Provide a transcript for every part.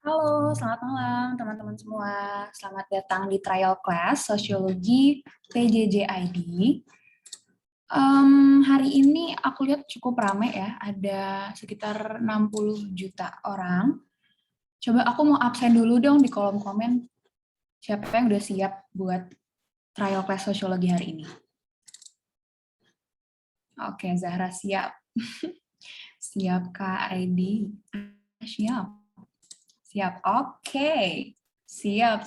Halo, selamat malam teman-teman semua. Selamat datang di trial class Sosiologi PJJ-ID. Hari ini aku lihat cukup ramai ya, ada sekitar 60 juta orang. Coba aku mau absen dulu dong di kolom komen, siapa yang udah siap buat trial class Sosiologi hari ini. Oke, Zahra siap. Siap Kak ID. Siap. Siap, oke. Siap.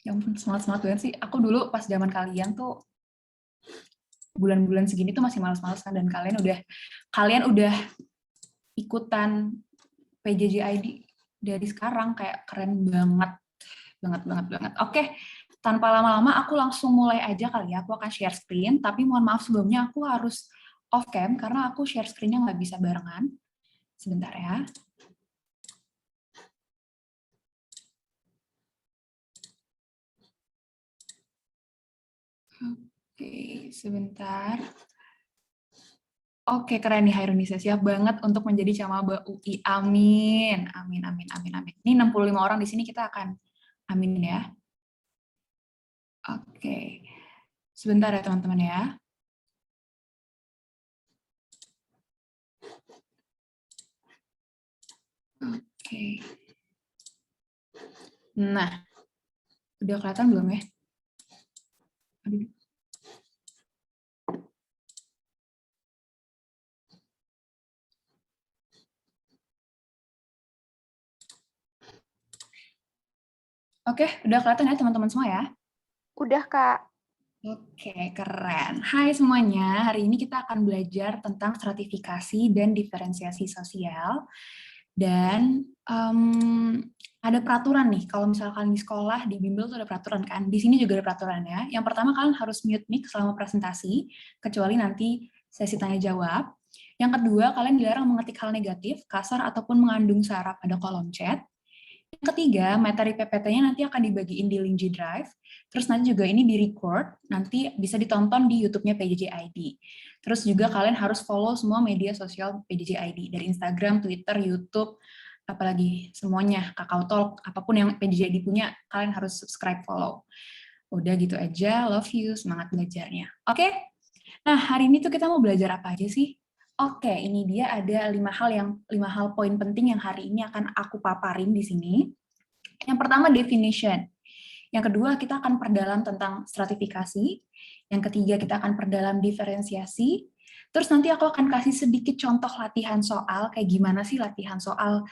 Ya ampun, semangat banget sih. Aku dulu pas zaman kalian tuh, bulan-bulan segini tuh masih malas-malasan, dan kalian udah ikutan PJJ ID dari sekarang, kayak keren banget. Oke, tanpa lama-lama aku langsung mulai aja kali ya. Aku akan share screen, tapi mohon maaf sebelumnya aku harus off cam, karena aku share screen-nya nggak bisa barengan. Sebentar ya. Oke, sebentar. Oke, keren nih Hairunisa. Siap banget untuk menjadi Camaba UI. Amin. Ini 65 orang di sini, kita akan amin ya. Oke. Sebentar ya teman-teman ya. Oke. Nah, udah kelihatan belum ya? Aduh. Oke, udah kelihatan ya teman-teman semua ya? Udah, Kak. Oke, keren. Hai semuanya, hari ini kita akan belajar tentang stratifikasi dan diferensiasi sosial. Dan ada peraturan nih, kalau misalkan di sekolah, di bimbel tuh ada peraturan kan, di sini juga ada peraturannya. Yang pertama, kalian harus mute mic selama presentasi, kecuali nanti sesi tanya jawab. Yang kedua, kalian dilarang mengetik hal negatif, kasar, ataupun mengandung sara pada kolom chat. Yang ketiga, materi PPT-nya nanti akan dibagiin di link G Drive, terus nanti juga ini di-record, nanti bisa ditonton di YouTube-nya PJJ ID. Terus juga kalian harus follow semua media sosial PJJ ID, dari Instagram, Twitter, YouTube, apalagi semuanya, Kakao Talk, apapun yang PJJ ID punya, kalian harus subscribe, follow. Udah gitu aja, love you, semangat belajarnya. Oke? Nah, hari ini tuh kita mau belajar apa aja sih? Oke, ini dia ada 5 hal poin penting yang hari ini akan aku paparin di sini. Yang pertama, definition. Yang kedua, kita akan perdalam tentang stratifikasi. Yang ketiga, kita akan perdalam diferensiasi. Terus nanti aku akan kasih sedikit contoh latihan soal, kayak gimana sih latihan soal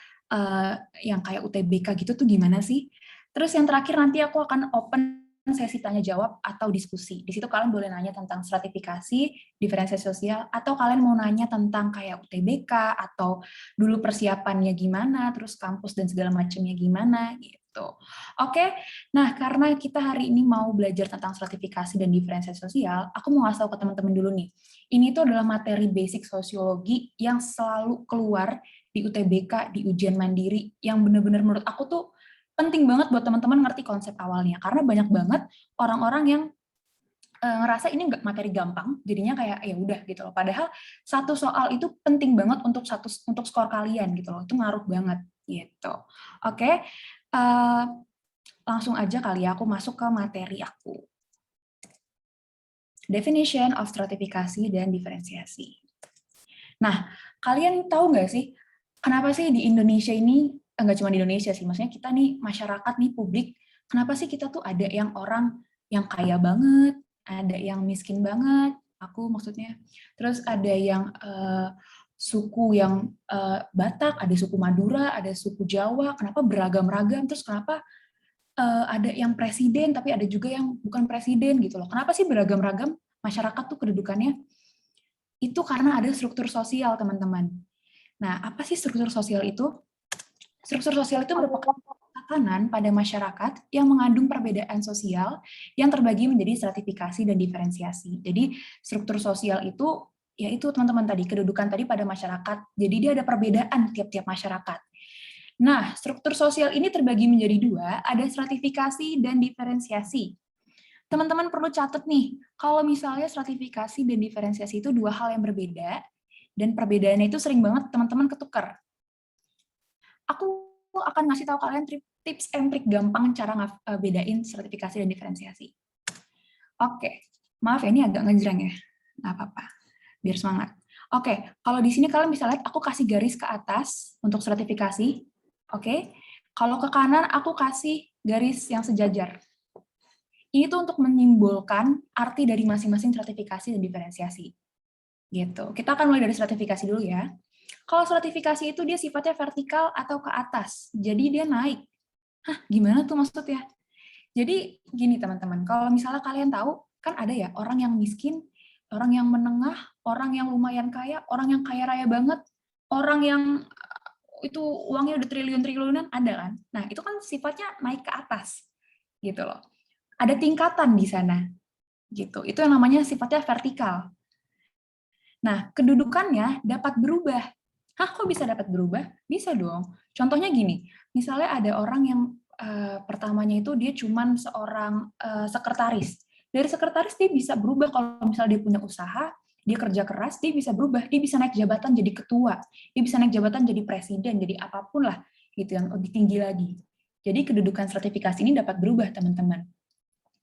yang kayak UTBK gitu tuh gimana sih. Terus yang terakhir nanti aku akan open sesi tanya jawab atau diskusi. Di situ kalian boleh nanya tentang stratifikasi, diferensiasi sosial, atau kalian mau nanya tentang kayak UTBK, atau dulu persiapannya gimana, terus kampus dan segala macamnya gimana, gitu. Oke, nah karena kita hari ini mau belajar tentang stratifikasi dan diferensiasi sosial, aku mau ngasih tahu ke teman-teman dulu nih. Ini tuh adalah materi basic sosiologi yang selalu keluar di UTBK, di ujian mandiri, yang benar-benar menurut aku tuh penting banget buat teman-teman ngerti konsep awalnya, karena banyak banget orang-orang yang ngerasa ini nggak materi gampang, jadinya kayak ya udah gitu loh. Padahal satu soal itu penting banget untuk skor kalian gitu loh, itu ngaruh banget gitu. Oke, langsung aja kali ya aku masuk ke materi aku. Definition of stratifikasi dan diferensiasi. Nah, kalian tahu nggak sih kenapa sih di Indonesia ini, nggak cuma di Indonesia sih, maksudnya kita nih masyarakat nih publik, kenapa sih kita tuh ada yang orang yang kaya banget, ada yang miskin banget, aku maksudnya, terus ada yang suku yang Batak, ada suku Madura, ada suku Jawa, kenapa beragam-ragam, terus kenapa ada yang presiden tapi ada juga yang bukan presiden gitu loh. Kenapa sih beragam-ragam masyarakat tuh kedudukannya? Itu karena ada struktur sosial, teman-teman. Nah, apa sih struktur sosial itu? Struktur sosial itu merupakan tatanan pada masyarakat yang mengandung perbedaan sosial yang terbagi menjadi stratifikasi dan diferensiasi. Jadi, struktur sosial itu, yaitu teman-teman tadi, kedudukan tadi pada masyarakat. Jadi, dia ada perbedaan tiap-tiap masyarakat. Nah, struktur sosial ini terbagi menjadi dua, ada stratifikasi dan diferensiasi. Teman-teman perlu catat nih, kalau misalnya stratifikasi dan diferensiasi itu dua hal yang berbeda, Dan perbedaannya itu sering banget teman-teman ketukar. Aku akan ngasih tahu kalian tips and trik gampang cara bedain stratifikasi dan diferensiasi. Oke, maaf ya ini agak ngejreng ya, nggak apa-apa, biar semangat. Oke, kalau di sini kalian bisa lihat aku kasih garis ke atas untuk stratifikasi. Oke, kalau ke kanan aku kasih garis yang sejajar. Ini tuh untuk menyimbolkan arti dari masing-masing stratifikasi dan diferensiasi. Gitu. Kita akan mulai dari stratifikasi dulu ya. Kalau stratifikasi itu dia sifatnya vertikal atau ke atas, jadi dia naik. Hah, gimana tuh maksudnya? Jadi gini teman-teman, kalau misalnya kalian tahu, kan ada ya orang yang miskin, orang yang menengah, orang yang lumayan kaya, orang yang kaya raya banget, orang yang itu uangnya udah triliun-triliunan, ada kan? Nah, itu kan sifatnya naik ke atas, gitu loh. Ada tingkatan di sana, gitu. Itu yang namanya sifatnya vertikal. Nah, kedudukannya dapat berubah. Hah, kok bisa dapat berubah? Bisa dong. Contohnya gini, misalnya ada orang yang pertamanya itu dia cuman seorang sekretaris. Dari sekretaris dia bisa berubah kalau misalnya dia punya usaha, dia kerja keras, dia bisa berubah, dia bisa naik jabatan jadi ketua, dia bisa naik jabatan jadi presiden, jadi apapun lah gitu yang lebih tinggi lagi. Jadi kedudukan stratifikasi ini dapat berubah, teman-teman.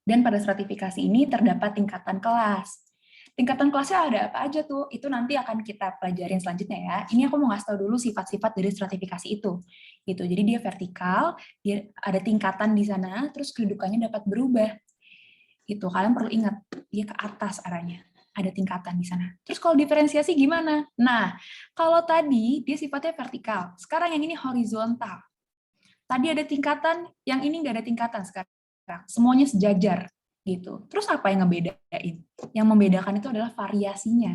Dan pada stratifikasi ini terdapat tingkatan kelas. Tingkatan kelasnya ada apa aja tuh? Itu nanti akan kita pelajarin selanjutnya ya. Ini aku mau ngasih tahu dulu sifat-sifat dari stratifikasi itu. Gitu. Jadi dia vertikal, dia ada tingkatan di sana, terus kedudukannya dapat berubah. Itu kalian perlu ingat, dia ke atas arahnya. Ada tingkatan di sana. Terus kalau diferensiasi gimana? Nah, kalau tadi dia sifatnya vertikal, sekarang yang ini horizontal. Tadi ada tingkatan, yang ini nggak ada tingkatan sekarang. Semuanya sejajar gitu. Terus apa yang ngebedain? Yang membedakan itu adalah variasinya.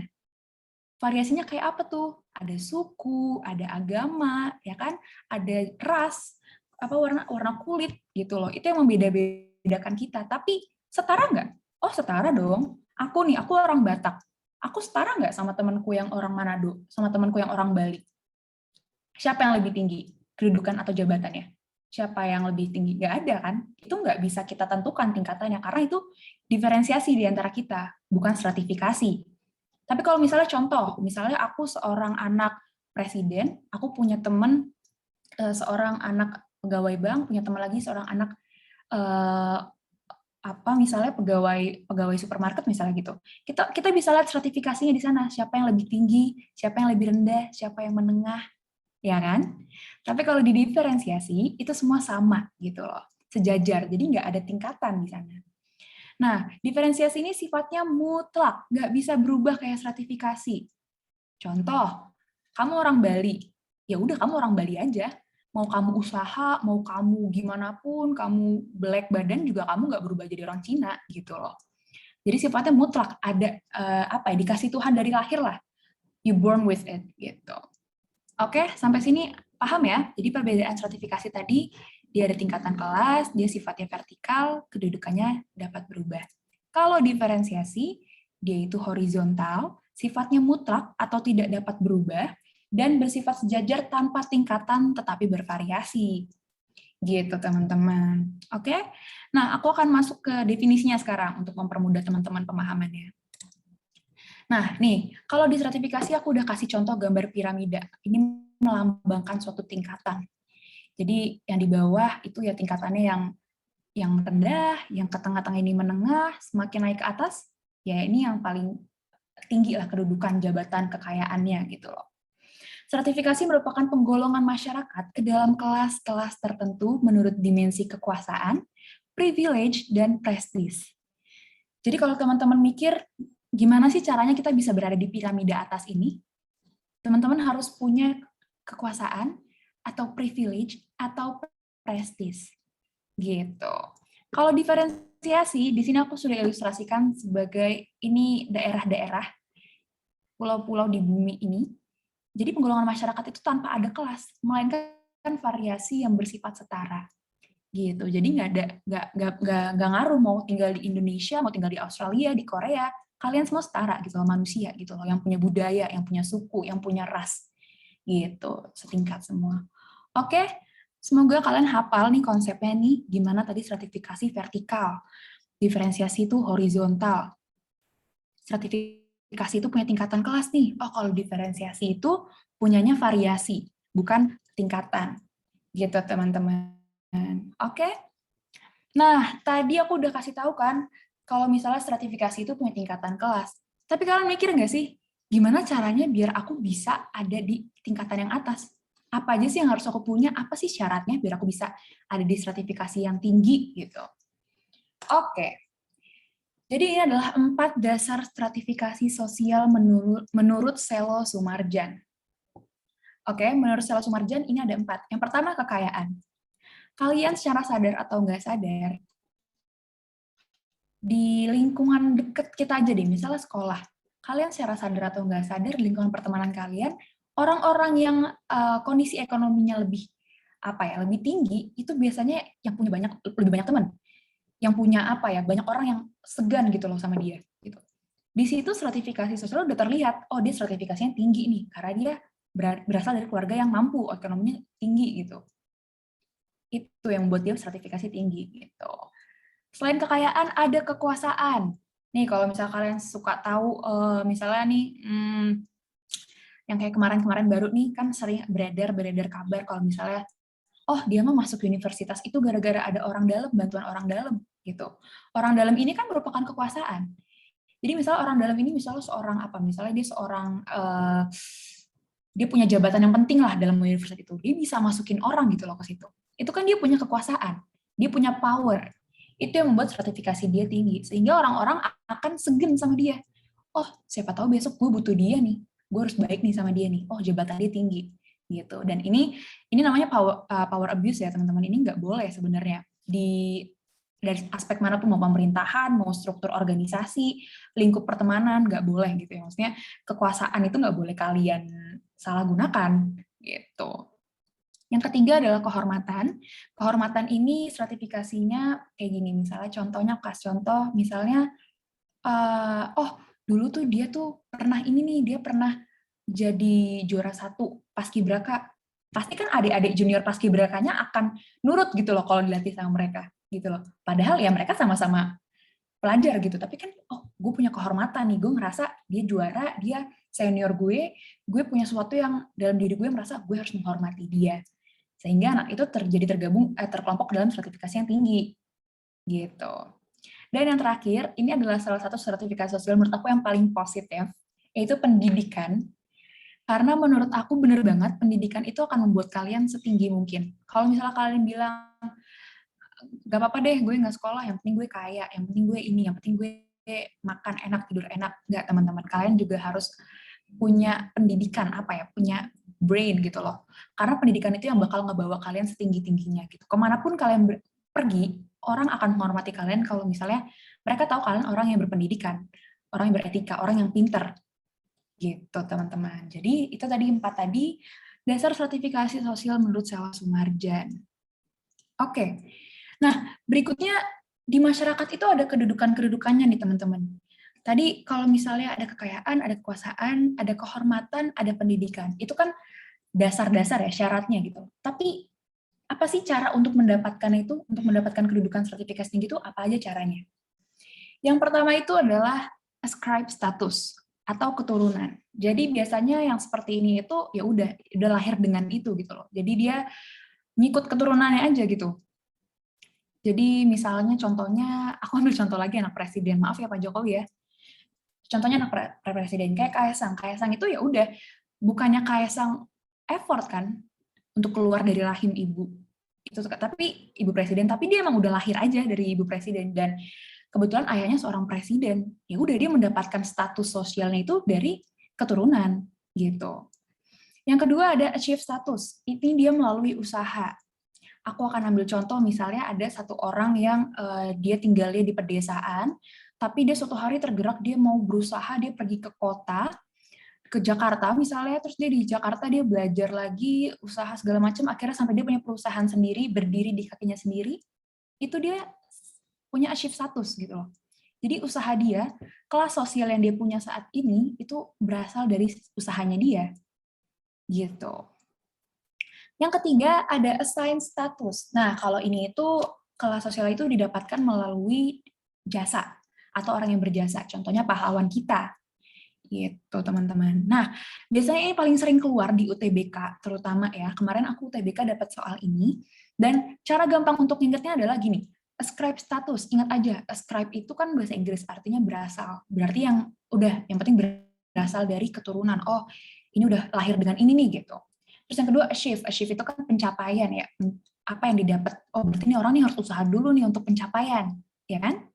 Variasinya kayak apa tuh? Ada suku, ada agama, ya kan? Ada ras, apa warna kulit gitu loh. Itu yang membeda-bedakan kita. Tapi setara nggak? Oh setara dong. Aku orang Batak. Aku setara nggak sama temanku yang orang Manado, sama temanku yang orang Bali? Siapa yang lebih tinggi? Kedudukan atau jabatannya? Siapa yang lebih tinggi? Nggak ada kan? Itu nggak bisa kita tentukan tingkatannya, karena itu diferensiasi di antara kita, bukan stratifikasi. Tapi kalau misalnya contoh, misalnya aku seorang anak presiden, aku punya teman seorang anak pegawai bank, punya teman lagi seorang anak misalnya pegawai supermarket misalnya gitu. Kita bisa lihat stratifikasinya di sana, siapa yang lebih tinggi, siapa yang lebih rendah, siapa yang menengah, ya kan? Tapi kalau di diferensiasi itu semua sama gitu loh, sejajar, jadi nggak ada tingkatan di sana. Nah, diferensiasi ini sifatnya mutlak, nggak bisa berubah kayak stratifikasi. Contoh, kamu orang Bali, ya udah kamu orang Bali aja. Mau kamu usaha, mau kamu gimana pun, kamu black badan juga kamu nggak berubah jadi orang Cina gitu loh. Jadi sifatnya mutlak, ada dikasih Tuhan dari lahir lah. You born with it gitu. Oke, sampai sini paham ya? Jadi perbedaan stratifikasi tadi, dia ada tingkatan kelas, dia sifatnya vertikal, kedudukannya dapat berubah. Kalau diferensiasi, dia itu horizontal, sifatnya mutlak atau tidak dapat berubah, dan bersifat sejajar tanpa tingkatan tetapi bervariasi. Gitu teman-teman. Oke? Nah, aku akan masuk ke definisinya sekarang untuk mempermudah teman-teman pemahamannya. Nah, nih, kalau di stratifikasi aku udah kasih contoh gambar piramida. Ini melambangkan suatu tingkatan. Jadi yang di bawah itu ya tingkatannya yang rendah, yang ke tengah-tengah ini menengah, semakin naik ke atas, ya ini yang paling tinggi lah kedudukan jabatan kekayaannya gitu loh. Stratifikasi merupakan penggolongan masyarakat ke dalam kelas-kelas tertentu menurut dimensi kekuasaan, privilege, dan prestis. Jadi kalau teman-teman mikir, gimana sih caranya kita bisa berada di piramida atas ini? Teman-teman harus punya kekuasaan, atau privilege, atau prestis. Gitu. Kalau diferensiasi, di sini aku sudah ilustrasikan sebagai ini daerah-daerah, pulau-pulau di bumi ini. Jadi penggolongan masyarakat itu tanpa ada kelas, melainkan variasi yang bersifat setara. Gitu. Jadi nggak ngaruh mau tinggal di Indonesia, mau tinggal di Australia, di Korea, kalian semua setara gitu loh, manusia gitu loh, yang punya budaya, yang punya suku, yang punya ras. Gitu, setingkat semua. Oke, semoga kalian hafal nih konsepnya nih, gimana tadi stratifikasi vertikal, diferensiasi itu horizontal, stratifikasi stratifikasi itu punya tingkatan kelas nih. Oh, kalau diferensiasi itu punyanya variasi, bukan tingkatan. Gitu, teman-teman. Oke? Nah, tadi aku udah kasih tahu kan, kalau misalnya stratifikasi itu punya tingkatan kelas. Tapi kalian mikir nggak sih, gimana caranya biar aku bisa ada di tingkatan yang atas? Apa aja sih yang harus aku punya? Apa sih syaratnya biar aku bisa ada di stratifikasi yang tinggi gitu? Oke, jadi ini adalah 4 dasar stratifikasi sosial menurut Selo Sumarjan. Oke, menurut Selo Sumarjan ini ada 4. Yang pertama, kekayaan. Kalian secara sadar atau nggak sadar, di lingkungan deket kita aja deh, misalnya sekolah, kalian secara sadar atau nggak sadar, di lingkungan pertemanan kalian, orang-orang yang kondisi ekonominya lebih lebih tinggi, itu biasanya yang punya lebih banyak teman, yang punya banyak orang yang segan gitu loh sama dia. Gitu. Di situ stratifikasi sosial udah terlihat, oh dia stratifikasinya tinggi nih, karena dia berasal dari keluarga yang mampu, ekonominya tinggi gitu. Itu yang membuat dia stratifikasi tinggi gitu. Selain kekayaan, ada kekuasaan. Nih, kalau misalnya kalian suka tahu, misalnya nih, yang kayak kemarin-kemarin baru nih, kan sering beredar kabar kalau misalnya, oh dia mah masuk universitas itu gara-gara ada orang dalam, bantuan orang dalam, gitu. Orang dalam ini kan merupakan kekuasaan. Jadi misalnya orang dalam ini misalnya seorang misalnya dia seorang, dia punya jabatan yang penting lah dalam universitas itu, dia bisa masukin orang gitu loh ke situ. Itu kan dia punya kekuasaan, dia punya power. Itu yang membuat stratifikasi dia tinggi, sehingga orang-orang akan segan sama dia. Oh, siapa tahu besok gue butuh dia nih, gue harus baik nih sama dia nih. Oh, jabatan dia tinggi, gitu. Dan ini namanya power abuse ya teman-teman. Ini nggak boleh sebenarnya dari aspek mana tuh, mau pemerintahan, mau struktur organisasi, lingkup pertemanan, nggak boleh gitu ya. Maksudnya kekuasaan itu nggak boleh kalian salah gunakan gitu. Yang ketiga adalah kehormatan. Kehormatan ini stratifikasinya kayak gini, misalnya contohnya, contoh misalnya, oh dulu tuh dia tuh pernah ini nih, dia pernah jadi juara 1 paskibraka. Pasti kan adik-adik junior paskibrakanya akan nurut gitu loh kalau dilatih sama mereka gitu loh. Padahal ya mereka sama-sama pelajar gitu, tapi kan oh gue punya kehormatan nih, gue ngerasa dia juara, dia senior gue punya sesuatu yang dalam diri gue merasa gue harus menghormati dia, sehingga anak itu terkelompok dalam stratifikasi yang tinggi gitu. Dan yang terakhir, ini adalah salah satu sertifikasi sosial menurut aku yang paling positif, yaitu pendidikan. Karena menurut aku bener banget, pendidikan itu akan membuat kalian setinggi mungkin. Kalau misalnya kalian bilang, gak apa-apa deh gue nggak sekolah, yang penting gue kaya, yang penting gue ini, yang penting gue makan enak, tidur enak. Nggak, teman-teman, kalian juga harus punya pendidikan, punya brain gitu loh. Karena pendidikan itu yang bakal ngebawa kalian setinggi-tingginya gitu. Kemanapun kalian pergi, orang akan menghormati kalian kalau misalnya mereka tahu kalian orang yang berpendidikan, orang yang beretika, orang yang pinter gitu, teman-teman. Jadi itu tadi 4 tadi dasar sertifikasi sosial menurut Sela Sumarjan. Oke. Nah, berikutnya di masyarakat itu ada kedudukan-kedudukannya nih, teman-teman. Tadi kalau misalnya ada kekayaan, ada kekuasaan, ada kehormatan, ada pendidikan. Itu kan dasar-dasar ya, syaratnya gitu. Tapi apa sih cara untuk mendapatkan itu, untuk mendapatkan kedudukan sertifikasi tinggi itu apa aja caranya? Yang pertama itu adalah ascribe status atau keturunan. Jadi biasanya yang seperti ini itu ya udah lahir dengan itu gitu loh. Jadi dia ngikut keturunannya aja gitu. Jadi misalnya contohnya, aku ambil contoh lagi anak presiden, maaf ya Pak Jokowi ya. Contohnya anak presiden kayak Kaesang itu ya udah, bukannya Kaesang effort kan untuk keluar dari rahim ibu itu, tapi ibu presiden, tapi dia emang udah lahir aja dari ibu presiden, dan kebetulan ayahnya seorang presiden, ya udah dia mendapatkan status sosialnya itu dari keturunan gitu. Yang kedua ada achieve status, ini dia melalui usaha. Aku akan ambil contoh, misalnya ada satu orang yang dia tinggalnya di pedesaan, tapi dia suatu hari tergerak, dia mau berusaha, dia pergi ke kota, ke Jakarta misalnya, terus dia di Jakarta dia belajar lagi, usaha segala macam, akhirnya sampai dia punya perusahaan sendiri, berdiri di kakinya sendiri, itu dia punya achieve status gitu loh. Jadi usaha dia, kelas sosial yang dia punya saat ini, itu berasal dari usahanya dia. Gitu. Yang ketiga ada assign status. Nah, kalau ini itu kelas sosial itu didapatkan melalui jasa atau orang yang berjasa. Contohnya pahlawan kita. Gitu, teman-teman. Nah, biasanya ini paling sering keluar di UTBK, terutama ya. Kemarin aku UTBK dapat soal ini, dan cara gampang untuk ingatnya adalah gini, ascribe status. Ingat aja, ascribe itu kan bahasa Inggris, artinya berasal. Berarti yang penting berasal dari keturunan. Oh, ini udah lahir dengan ini nih, gitu. Terus yang kedua, achieve. Achieve itu kan pencapaian ya. Apa yang didapat. Oh, berarti ini orang nih harus usaha dulu nih untuk pencapaian. Ya kan?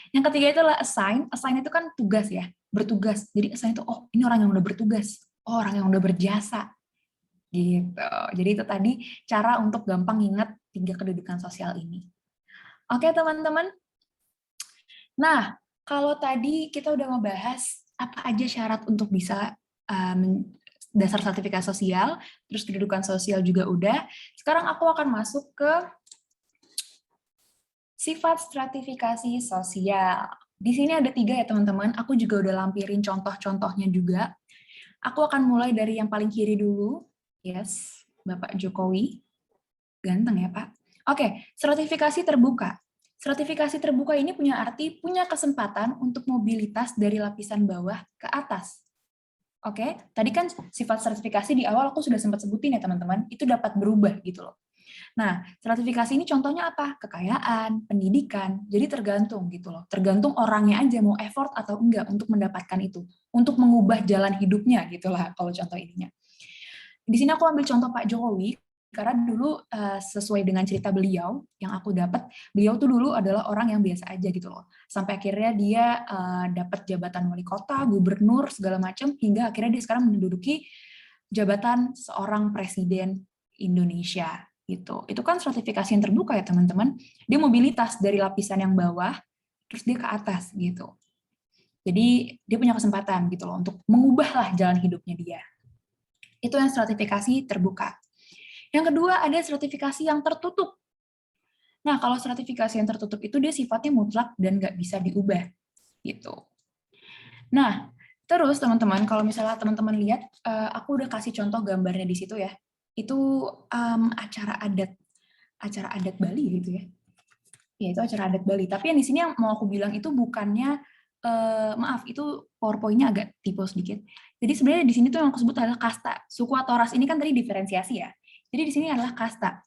Yang ketiga itu adalah assign. Assign itu kan tugas ya, bertugas. Jadi assign itu, oh ini orang yang udah bertugas, oh orang yang udah berjasa. Gitu. Jadi itu tadi cara untuk gampang ingat 3 kedudukan sosial ini. Oke teman-teman. Nah, kalau tadi kita udah ngebahas apa aja syarat untuk bisa dasar sertifikat sosial, terus kedudukan sosial juga udah. Sekarang aku akan masuk ke sifat stratifikasi sosial. Di sini ada 3 ya teman-teman, aku juga udah lampirin contoh-contohnya juga. Aku akan mulai dari yang paling kiri dulu. Yes, Bapak Jokowi. Ganteng ya Pak. Oke, stratifikasi terbuka. Stratifikasi terbuka ini punya arti punya kesempatan untuk mobilitas dari lapisan bawah ke atas. Oke, tadi kan sifat stratifikasi di awal aku sudah sempat sebutin ya teman-teman, itu dapat berubah gitu loh. Nah, stratifikasi ini contohnya apa? Kekayaan, pendidikan, jadi tergantung gitu loh. Tergantung orangnya aja mau effort atau enggak untuk mendapatkan itu. Untuk mengubah jalan hidupnya gitu lah kalau contoh ininya. Di sini aku ambil contoh Pak Jokowi, karena dulu sesuai dengan cerita beliau yang aku dapat, beliau tuh dulu adalah orang yang biasa aja gitu loh. Sampai akhirnya dia dapat jabatan wali kota, gubernur, segala macam, hingga akhirnya dia sekarang menduduki jabatan seorang presiden Indonesia gitu. Itu kan stratifikasi yang terbuka ya teman-teman. Dia mobilitas dari lapisan yang bawah terus dia ke atas gitu. Jadi dia punya kesempatan gitu loh untuk mengubahlah jalan hidupnya dia. Itu yang stratifikasi terbuka. Yang kedua ada stratifikasi yang tertutup. Nah, kalau stratifikasi yang tertutup itu dia sifatnya mutlak dan nggak bisa diubah gitu. Nah, terus teman-teman, kalau misalnya teman-teman lihat, aku udah kasih contoh gambarnya di situ ya. Itu acara adat Bali gitu ya. Ya itu acara adat Bali. Tapi yang di sini yang mau aku bilang itu bukannya maaf itu PowerPoint-nya agak typo sedikit. Jadi sebenarnya di sini tuh yang aku sebut adalah kasta. Suku atau ras ini kan tadi diferensiasi ya. Jadi di sini adalah kasta.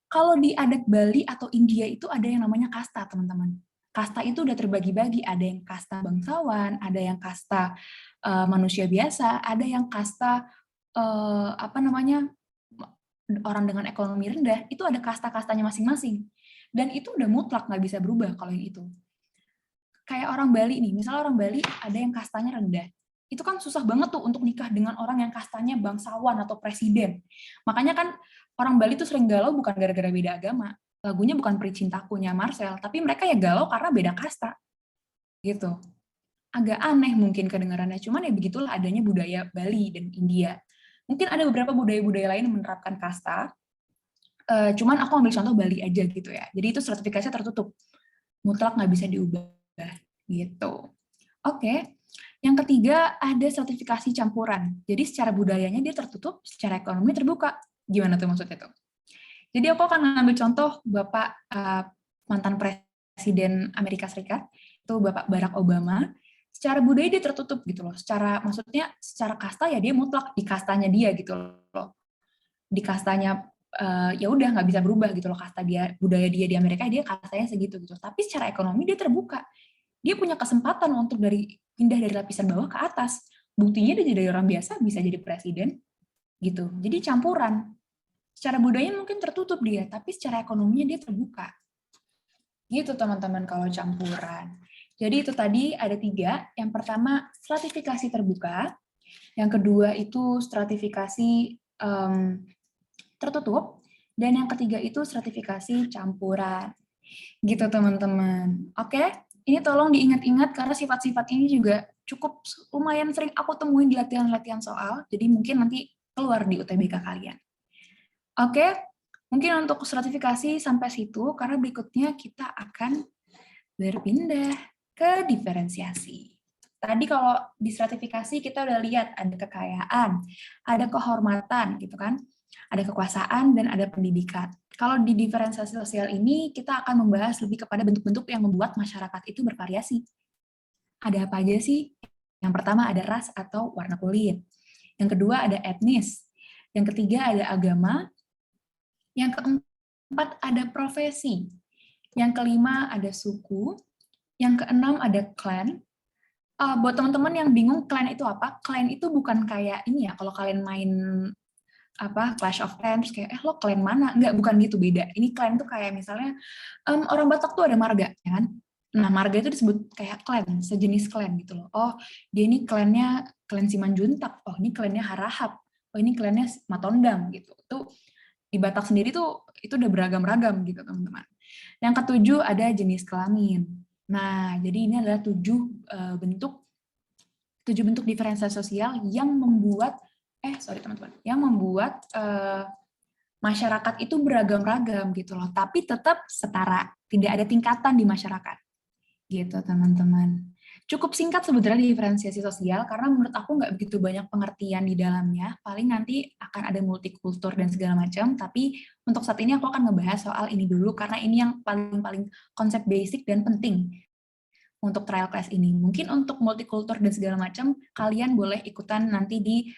Kalau di adat Bali atau India itu ada yang namanya kasta, teman-teman. Kasta itu udah terbagi-bagi, ada yang kasta bangsawan, ada yang kasta manusia biasa, ada yang kasta apa namanya orang dengan ekonomi rendah, itu ada kasta-kastanya masing-masing. Dan itu udah mutlak, nggak bisa berubah kalau yang itu. Kayak orang Bali nih, misalnya orang Bali ada yang kastanya rendah. Itu kan susah banget tuh untuk nikah dengan orang yang kastanya bangsawan atau presiden. Makanya kan orang Bali tuh sering galau bukan gara-gara beda agama. Lagunya bukan Peri Cintakunya Marcel, tapi mereka ya galau karena beda kasta. Gitu. Agak aneh mungkin kedengarannya, cuman ya begitulah adanya budaya Bali dan India. Mungkin ada beberapa budaya-budaya lain yang menerapkan kasta, cuman aku ambil contoh Bali aja gitu ya. Jadi itu sertifikasinya tertutup, mutlak nggak bisa diubah gitu. Oke, yang ketiga ada sertifikasi campuran. Jadi secara budayanya dia tertutup, secara ekonomi terbuka. Gimana tuh maksudnya tuh? Jadi aku akan ngambil contoh Bapak mantan Presiden Amerika Serikat, itu Bapak Barack Obama. Secara budaya dia tertutup gitu loh. Maksudnya secara kasta ya dia mutlak di kastanya dia gitu loh. Di kastanya ya udah nggak bisa berubah gitu loh kasta dia, budaya dia di Amerika dia kastanya segitu gitu. Tapi secara ekonomi dia terbuka. Dia punya kesempatan untuk pindah dari lapisan bawah ke atas. Buktinya dia jadi orang biasa bisa jadi presiden gitu. Jadi campuran. Secara budaya mungkin tertutup dia, tapi secara ekonominya dia terbuka. Gitu teman-teman kalau campuran. Jadi itu tadi ada 3. Yang pertama stratifikasi terbuka. Yang kedua itu stratifikasi tertutup. Dan yang ketiga itu stratifikasi campuran. Gitu teman-teman. Oke, ini tolong diingat-ingat karena sifat-sifat ini juga cukup lumayan sering aku temuin di latihan-latihan soal. Jadi mungkin nanti keluar di UTBK kalian. Oke, mungkin untuk stratifikasi sampai situ, karena berikutnya kita akan berpindah ke diferensiasi. Tadi kalau di stratifikasi kita udah lihat ada kekayaan, ada kehormatan gitu kan, ada kekuasaan dan ada pendidikan. Kalau di diferensiasi sosial ini kita akan membahas lebih kepada bentuk-bentuk yang membuat masyarakat itu bervariasi. Ada apa aja sih Yang pertama ada ras atau warna kulit. Yang kedua ada etnis. Yang ketiga ada agama. Yang keempat ada profesi. Yang kelima ada suku. Yang keenam ada clan. Buat teman-teman yang bingung clan itu apa, clan itu bukan kayak ini ya, kalau kalian main apa Clash of Clans kayak lo clan mana? Enggak, bukan gitu, beda. Ini clan tuh kayak misalnya orang Batak tuh ada marga, ya kan? Nah, marga itu disebut kayak clan, sejenis clan gitu loh. Oh, dia ini clannya clan Simanjuntak. Oh, ini clannya Harahap. Oh, ini clannya Matondang gitu. Itu di Batak sendiri tuh itu udah beragam-ragam gitu, teman-teman. Yang ketujuh ada jenis kelamin. Nah, jadi ini adalah tujuh bentuk diferensiasi sosial yang membuat teman-teman, yang membuat masyarakat itu beragam-ragam gitu loh, tapi tetap setara, tidak ada tingkatan di masyarakat. Gitu, teman-teman. Cukup singkat sebenarnya diferensiasi sosial, karena menurut aku nggak begitu banyak pengertian di dalamnya, paling nanti akan ada multikultur dan segala macam, tapi untuk saat ini aku akan ngebahas soal ini dulu, karena ini yang paling konsep basic dan penting untuk trial class ini. Mungkin untuk multikultur dan segala macam, kalian boleh ikutan nanti di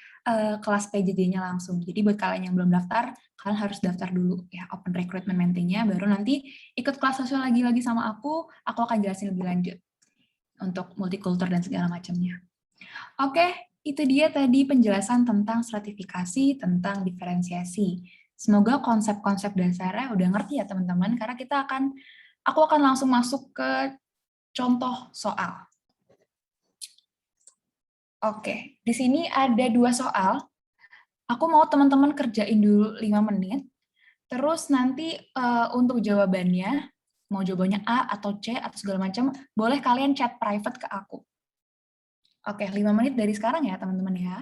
kelas PJJ-nya langsung. Jadi buat kalian yang belum daftar, kalian harus daftar dulu ya, open recruitment maintain-nya, baru nanti ikut kelas sosial lagi sama aku akan jelasin lebih lanjut untuk multikultur dan segala macamnya. Oke, itu dia tadi penjelasan tentang stratifikasi, tentang diferensiasi. Semoga konsep-konsep dasarnya udah ngerti ya teman-teman, karena aku akan langsung masuk ke contoh soal. Oke, di sini ada 2 soal. Aku mau teman-teman kerjain dulu 5 menit. Terus nanti untuk jawabannya, mau jawabannya A atau C atau segala macam, boleh kalian chat private ke aku. Oke, 5 menit dari sekarang ya teman-teman ya.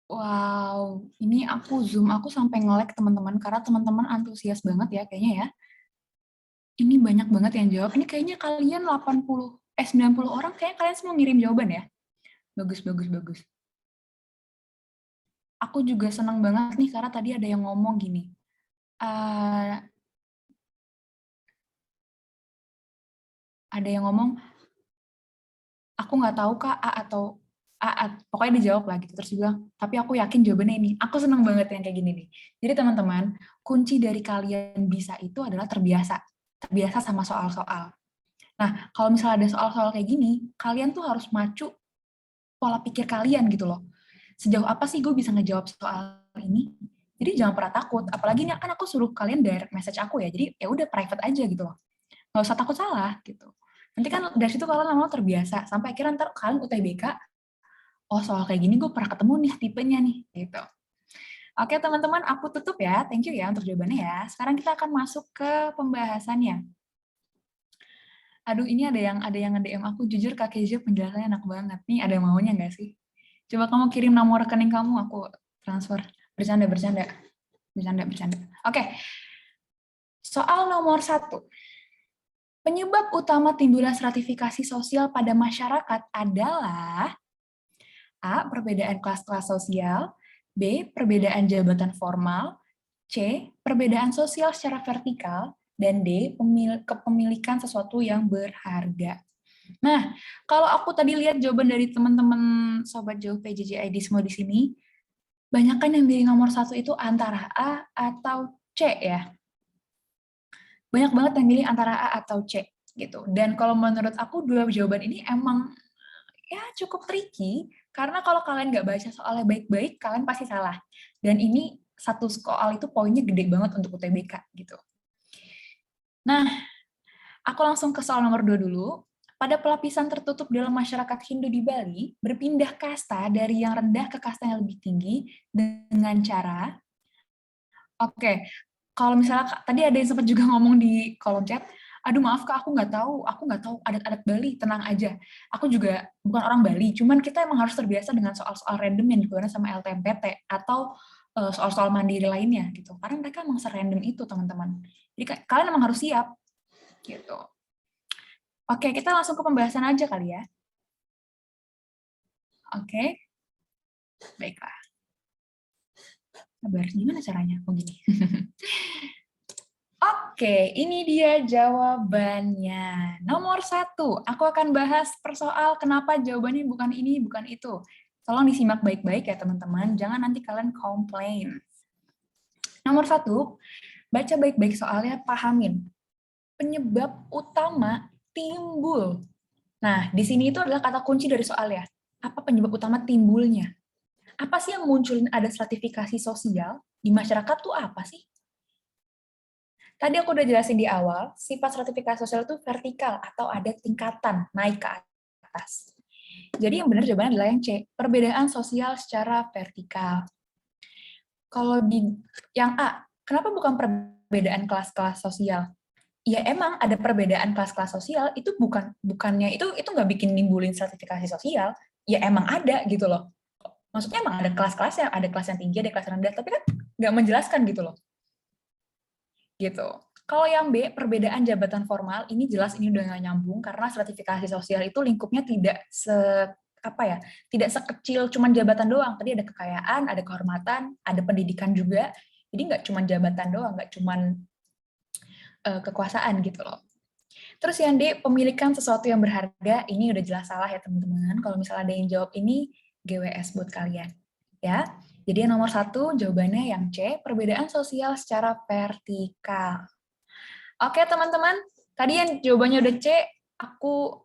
Wow, ini aku Zoom, aku sampai nge-lag teman-teman, karena teman-teman antusias banget ya kayaknya ya. Ini banyak banget yang jawab. Ini kayaknya kalian 90 orang, kayaknya kalian semua ngirim jawaban ya. Bagus, bagus, bagus. Aku juga senang banget nih, karena tadi ada yang ngomong gini. Ada yang ngomong, aku nggak tahu Kak, pokoknya dijawab lah gitu. Terus juga, tapi aku yakin jawabannya ini. Aku senang banget yang kayak gini nih. Jadi teman-teman, kunci dari kalian bisa itu adalah terbiasa. Terbiasa sama soal-soal. Nah, kalau misalnya ada soal-soal kayak gini, kalian tuh harus macu pola pikir kalian gitu loh. Sejauh apa sih gue bisa ngejawab soal ini? Jadi jangan pernah takut. Apalagi ini kan aku suruh kalian direct message aku ya. Jadi ya udah private aja gitu loh. Nggak usah takut salah gitu. Nanti kan dari situ kalian lama-lama terbiasa. Sampai akhirnya ntar kalian UTBK, oh soal kayak gini gue pernah ketemu nih tipenya nih. Gitu. Oke teman-teman, aku tutup ya. Thank you ya untuk jawabannya ya. Sekarang kita akan masuk ke pembahasannya. Aduh, ini ada yang nge-DM aku, jujur Kak Kezia penjelasannya enak banget. Nih, ada maunya nggak sih? Coba kamu kirim nomor rekening kamu, aku transfer. Bercanda, bercanda. Bercanda, bercanda. Oke, soal nomor 1. Penyebab utama timbulnya stratifikasi sosial pada masyarakat adalah A. Perbedaan kelas-kelas sosial, B. Perbedaan jabatan formal, C. Perbedaan sosial secara vertikal, dan D. Kepemilikan sesuatu yang berharga. Nah, kalau aku tadi lihat jawaban dari teman-teman Sobat Jauh PJJ ID semua di sini, banyak kan yang pilih nomor 1 itu antara A atau C ya. Banyak banget yang pilih antara A atau C gitu. Dan kalau menurut aku dua jawaban ini emang ya cukup tricky, karena kalau kalian nggak baca soalnya baik-baik, kalian pasti salah. Dan ini satu soal itu poinnya gede banget untuk UTBK gitu. Nah, aku langsung ke soal nomor 2 dulu. Pada pelapisan tertutup dalam masyarakat Hindu di Bali, berpindah kasta dari yang rendah ke kasta yang lebih tinggi dengan cara, oke, kalau misalnya tadi ada yang sempat juga ngomong di kolom chat, aduh maaf Kak, aku nggak tahu adat-adat Bali, tenang aja. Aku juga bukan orang Bali, cuman kita emang harus terbiasa dengan soal-soal random yang dikeluarkan sama LTMPT atau soal-soal mandiri lainnya gitu. Karena mereka emang serandom itu teman-teman. Jadi kalian emang harus siap gitu. Oke, kita langsung ke pembahasan aja kali ya. Oke, baiklah. Sabar, gimana caranya? Oh gini. Oke, ini dia jawabannya. Nomor 1, aku akan bahas persoal kenapa jawabannya bukan ini, bukan itu. Tolong disimak baik-baik ya teman-teman, jangan nanti kalian komplain. Nomor 1, baca baik-baik soalnya, pahamin. Penyebab utama timbul. Nah, di sini itu adalah kata kunci dari soalnya. Apa penyebab utama timbulnya? Apa sih yang munculin ada stratifikasi sosial? Di masyarakat tuh apa sih? Tadi aku udah jelasin di awal, sifat stratifikasi sosial itu vertikal atau ada tingkatan naik ke atas. Jadi yang benar jawabannya adalah yang C, perbedaan sosial secara vertikal. Kalau di yang A, kenapa bukan perbedaan kelas-kelas sosial? Ya emang ada perbedaan kelas-kelas sosial, itu bukannya itu nggak bikin nimbulin stratifikasi sosial, ya emang ada gitu loh. Maksudnya emang ada kelas-kelasnya, ada kelas yang tinggi, ada kelas yang rendah, tapi kan nggak menjelaskan gitu loh. Gitu. Kalau yang B, perbedaan jabatan formal, ini jelas ini udah nggak nyambung, karena stratifikasi sosial itu lingkupnya tidak tidak sekecil cuman jabatan doang. Tadi ada kekayaan, ada kehormatan, ada pendidikan juga. Jadi nggak cuman jabatan doang, nggak cuman kekuasaan gitu loh. Terus yang D, pemilikan sesuatu yang berharga, ini udah jelas salah ya teman-teman. Kalau misalnya ada yang jawab ini, GWS buat kalian. Ya, jadi yang nomor 1 jawabannya yang C, perbedaan sosial secara vertikal. Oke teman-teman, tadi yang jawabannya udah C, aku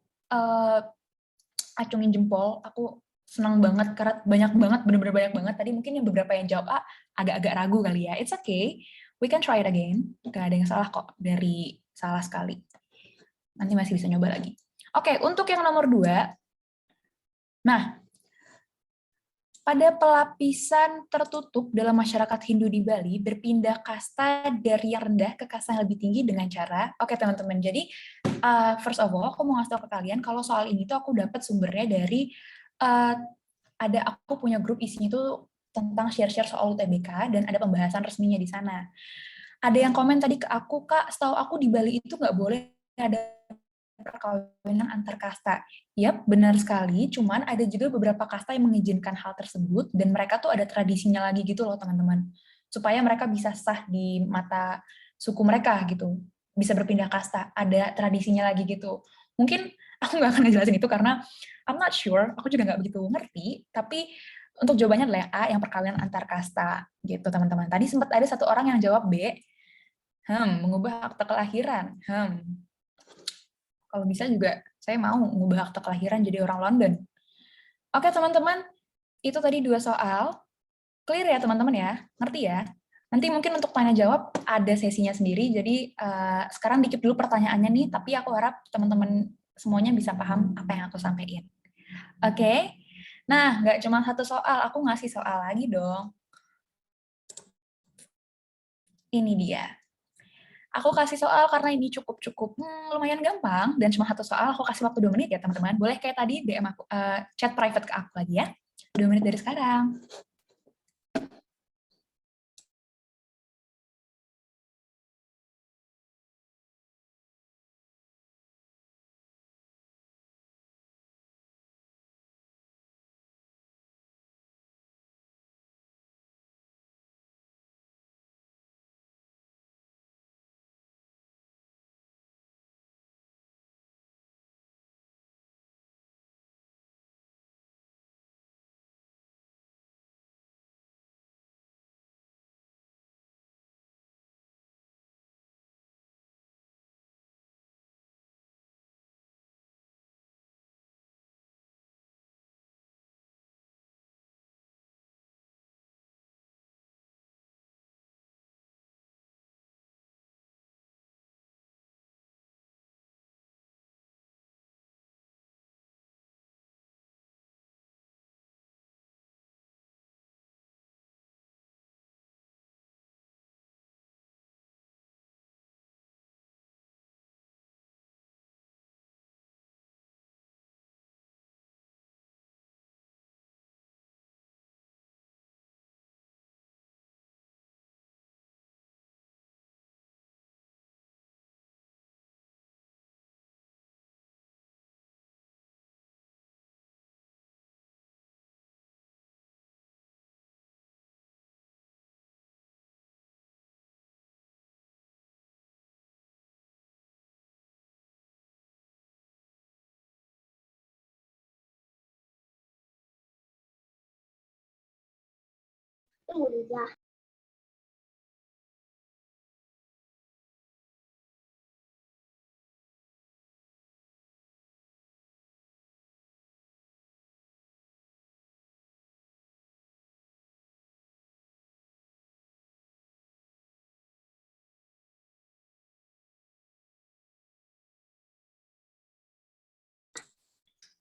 acungin jempol, aku senang banget karena banyak banget, bener-bener banyak banget. Tadi mungkin yang beberapa yang jawab A agak-agak ragu kali ya. It's okay, we can try it again. Gak ada yang salah kok dari salah sekali. Nanti masih bisa nyoba lagi. Oke, untuk yang nomor 2, nah, pada pelapisan tertutup dalam masyarakat Hindu di Bali, berpindah kasta dari yang rendah ke kasta yang lebih tinggi dengan cara, oke teman-teman, jadi first of all, aku mau ngasih tau ke kalian, kalau soal ini tuh aku dapat sumbernya dari, aku punya grup isinya tuh tentang share-share soal UTBK dan ada pembahasan resminya di sana. Ada yang komen tadi ke aku, Kak, setahu aku di Bali itu nggak boleh ada perkawinan antar kasta. Yap, benar sekali, cuman ada juga beberapa kasta yang mengizinkan hal tersebut, dan mereka tuh ada tradisinya lagi gitu loh teman-teman, supaya mereka bisa sah di mata suku mereka gitu, bisa berpindah kasta, ada tradisinya lagi gitu. Mungkin aku nggak akan ngejelasin itu karena I'm not sure, aku juga nggak begitu ngerti, tapi untuk jawabannya adalah A, yang perkawinan antar kasta gitu teman-teman. Tadi sempat ada satu orang yang jawab B, mengubah akte kelahiran. Kalau bisa juga saya mau mengubah akte kelahiran jadi orang London. Oke teman-teman, itu tadi 2 soal. Clear ya teman-teman ya? Ngerti ya? Nanti mungkin untuk tanya jawab ada sesinya sendiri, jadi sekarang dikit dulu pertanyaannya nih, tapi aku harap teman-teman semuanya bisa paham apa yang aku sampaikan. Oke? Nah, nggak cuma satu soal, aku ngasih soal lagi dong. Ini dia. Aku kasih soal karena ini cukup lumayan gampang, dan cuma satu soal, aku kasih waktu 2 menit ya teman-teman. Boleh kayak tadi DM aku, chat private ke aku lagi ya. 2 menit dari sekarang.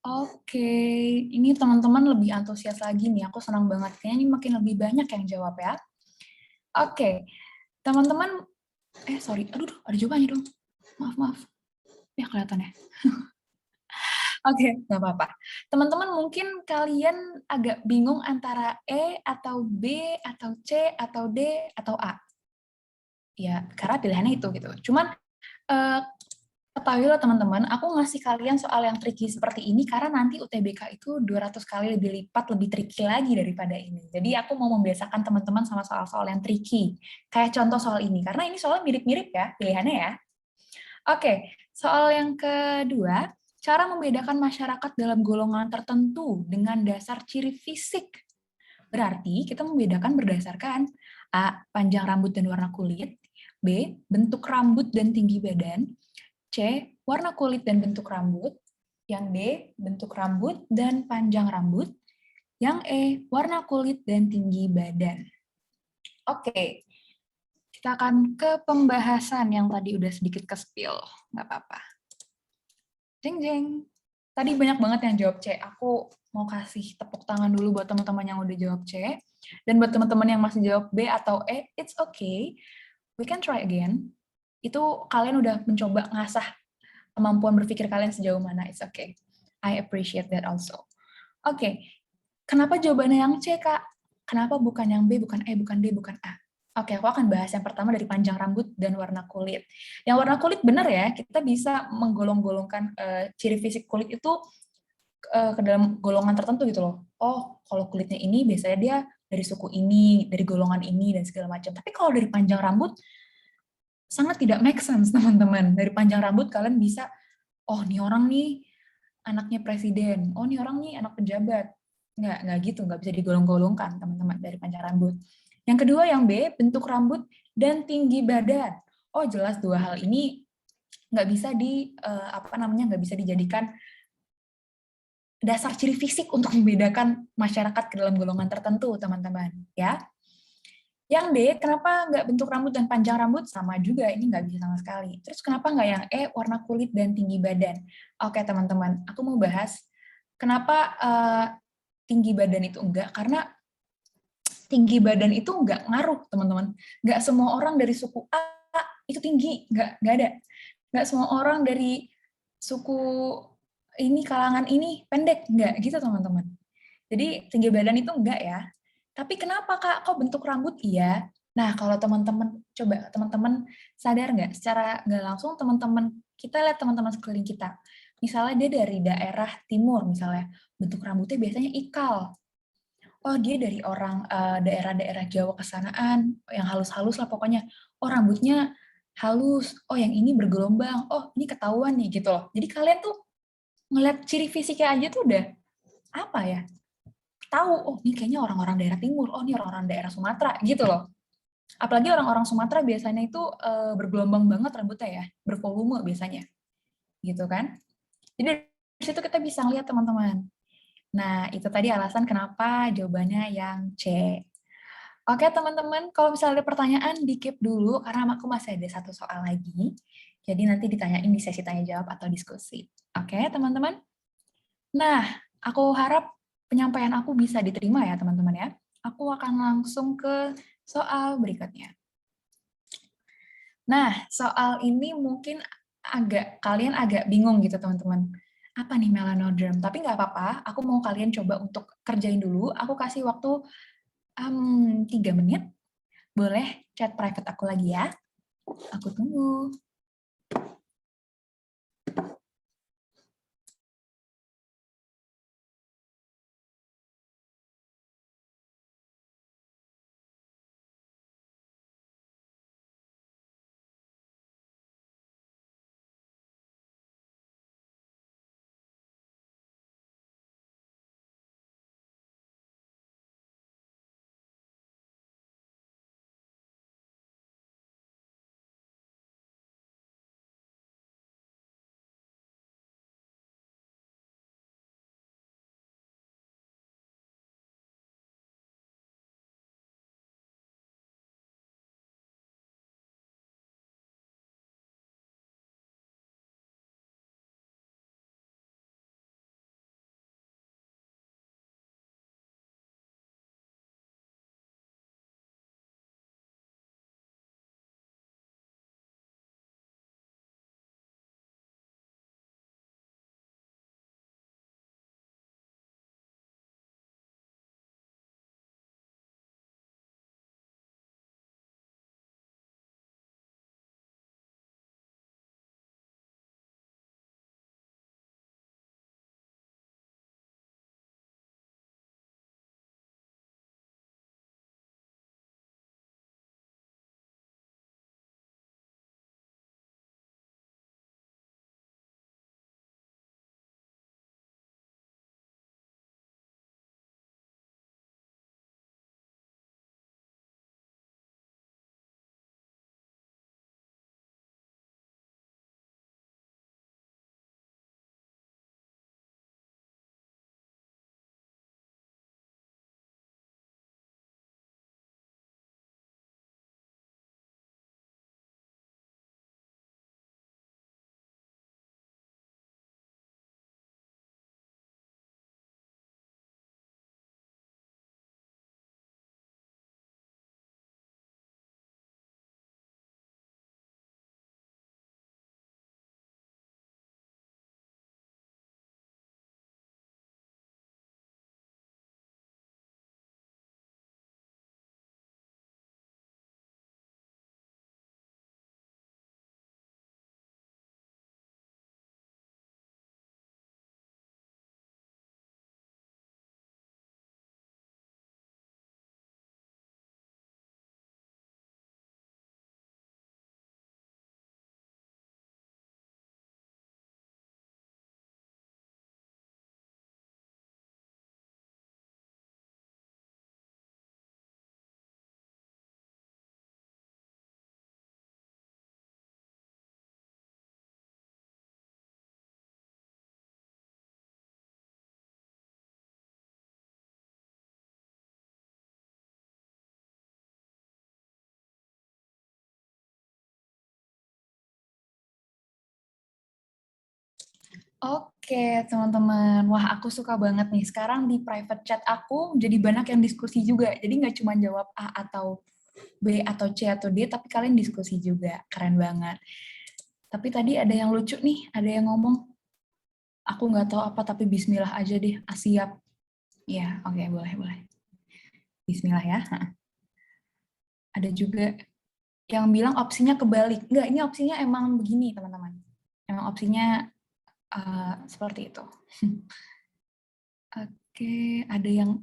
Oke, ini teman-teman lebih antusias lagi nih. Aku senang banget. Kayaknya ini makin lebih banyak yang jawab ya. Oke, teman-teman. Sorry. Aduh, ada jawabannya dong. Maaf. Ya, kelihatan ya. Oke, nggak apa-apa. Teman-teman mungkin kalian agak bingung antara E atau B atau C atau D atau A. Ya, karena pilihannya itu gitu. Cuman ketahuilah teman-teman, aku ngasih kalian soal yang tricky seperti ini karena nanti UTBK itu 200 kali lebih lipat, lebih tricky lagi daripada ini. Jadi aku mau membiasakan teman-teman sama soal-soal yang tricky. Kayak contoh soal ini, karena ini soalnya mirip-mirip ya pilihannya ya. Oke, soal yang kedua, cara membedakan masyarakat dalam golongan tertentu dengan dasar ciri fisik. Berarti kita membedakan berdasarkan A. Panjang rambut dan warna kulit, B. Bentuk rambut dan tinggi badan, C. Warna kulit dan bentuk rambut, yang D. Bentuk rambut dan panjang rambut, yang E. Warna kulit dan tinggi badan. Oke, kita akan ke pembahasan yang tadi udah sedikit ke-spill, nggak apa-apa. Jeng jeng. Tadi banyak banget yang jawab C. Aku mau kasih tepuk tangan dulu buat teman-teman yang udah jawab C. Dan buat teman-teman yang masih jawab B atau E, it's okay. We can try again. Itu kalian udah mencoba ngasah kemampuan berpikir kalian sejauh mana. It's okay. I appreciate that also. Oke. Kenapa jawabannya yang C, Kak? kenapa bukan yang B, bukan E, bukan D, bukan A? Oke, aku akan bahas yang pertama dari panjang rambut dan warna kulit. Yang warna kulit benar ya, kita bisa menggolong-golongkan ciri fisik kulit itu ke dalam golongan tertentu gitu loh. Oh, kalau kulitnya ini biasanya dia dari suku ini, dari golongan ini, dan segala macam. Tapi kalau dari panjang rambut, sangat tidak make sense, teman-teman. Dari panjang rambut, kalian bisa, oh, nih orang nih anaknya presiden. Oh, nih orang nih anak pejabat. Nggak gitu. Nggak bisa digolong-golongkan, teman-teman, dari panjang rambut. Yang kedua, yang B, bentuk rambut dan tinggi badan. Oh, jelas dua hal ini nggak bisa nggak bisa dijadikan dasar ciri fisik untuk membedakan masyarakat ke dalam golongan tertentu, teman-teman. Ya. Yang D, kenapa nggak bentuk rambut dan panjang rambut? Sama juga, ini nggak bisa sama sekali. Terus kenapa nggak yang E, warna kulit dan tinggi badan? Oke, teman-teman, aku mau bahas kenapa tinggi badan itu enggak, karena tinggi badan itu nggak ngaruh, teman-teman. Nggak semua orang dari suku A itu tinggi, nggak ada. Nggak semua orang dari suku ini, kalangan ini pendek, nggak gitu, teman-teman. Jadi tinggi badan itu enggak ya. Tapi kenapa Kak? Kok bentuk rambut iya? Nah, kalau teman-teman, coba teman-teman sadar nggak? Secara nggak langsung teman-teman, kita lihat teman-teman sekeliling kita. Misalnya dia dari daerah timur, misalnya. Bentuk rambutnya biasanya ikal. Oh, dia dari orang daerah-daerah Jawa kesanaan, yang halus-halus lah pokoknya. Oh, rambutnya halus. Oh, yang ini bergelombang. Oh, ini ketahuan nih, gitu loh. Jadi kalian tuh ngeliat ciri fisiknya aja tuh udah, apa ya, tahu, oh ini kayaknya orang-orang daerah timur, oh ini orang-orang daerah Sumatera, gitu loh. Apalagi orang-orang Sumatera biasanya itu bergelombang banget rambutnya ya, bervolume biasanya, gitu kan. Jadi dari situ kita bisa ngeliat, teman-teman. Nah, itu tadi alasan kenapa jawabannya yang C. Oke, teman-teman, kalau misalnya ada pertanyaan, di-keep dulu, karena aku masih ada satu soal lagi. Jadi nanti ditanyain di sesi tanya-jawab atau diskusi. Oke, teman-teman? Nah, aku harap penyampaian aku bisa diterima ya, teman-teman ya. Aku akan langsung ke soal berikutnya. Nah, soal ini mungkin kalian agak bingung gitu, teman-teman. Apa nih melanoderm? Tapi nggak apa-apa, aku mau kalian coba untuk kerjain dulu. Aku kasih waktu 3 menit. Boleh chat private aku lagi ya. Aku tunggu. Oke, teman-teman. Wah, aku suka banget nih. Sekarang di private chat aku jadi banyak yang diskusi juga. Jadi nggak cuma jawab A atau B atau C atau D, tapi kalian diskusi juga. Keren banget. Tapi tadi ada yang lucu nih, ada yang ngomong, aku nggak tahu apa, tapi bismillah aja deh. Ah, siap. Ya, oke, boleh, boleh. Bismillah ya. Ada juga yang bilang opsinya kebalik. Enggak, ini opsinya emang begini, teman-teman. Emang opsinya seperti itu. Oke, ada yang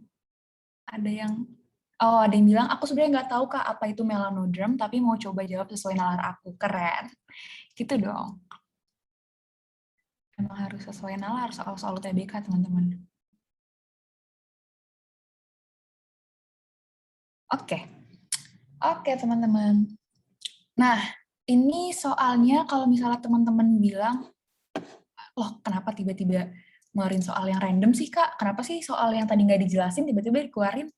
bilang, aku sebenarnya nggak tahu Kak apa itu melanodrome, tapi mau coba jawab sesuai nalar aku. Keren. Gitu dong. Emang harus sesuai nalar soal-soal UTBK, teman-teman. Oke. Oke, teman-teman. Nah, ini soalnya kalau misalnya teman-teman bilang, loh kenapa tiba-tiba ngeluarin soal yang random sih Kak? Kenapa sih soal yang tadi nggak dijelasin tiba-tiba dikeluarin?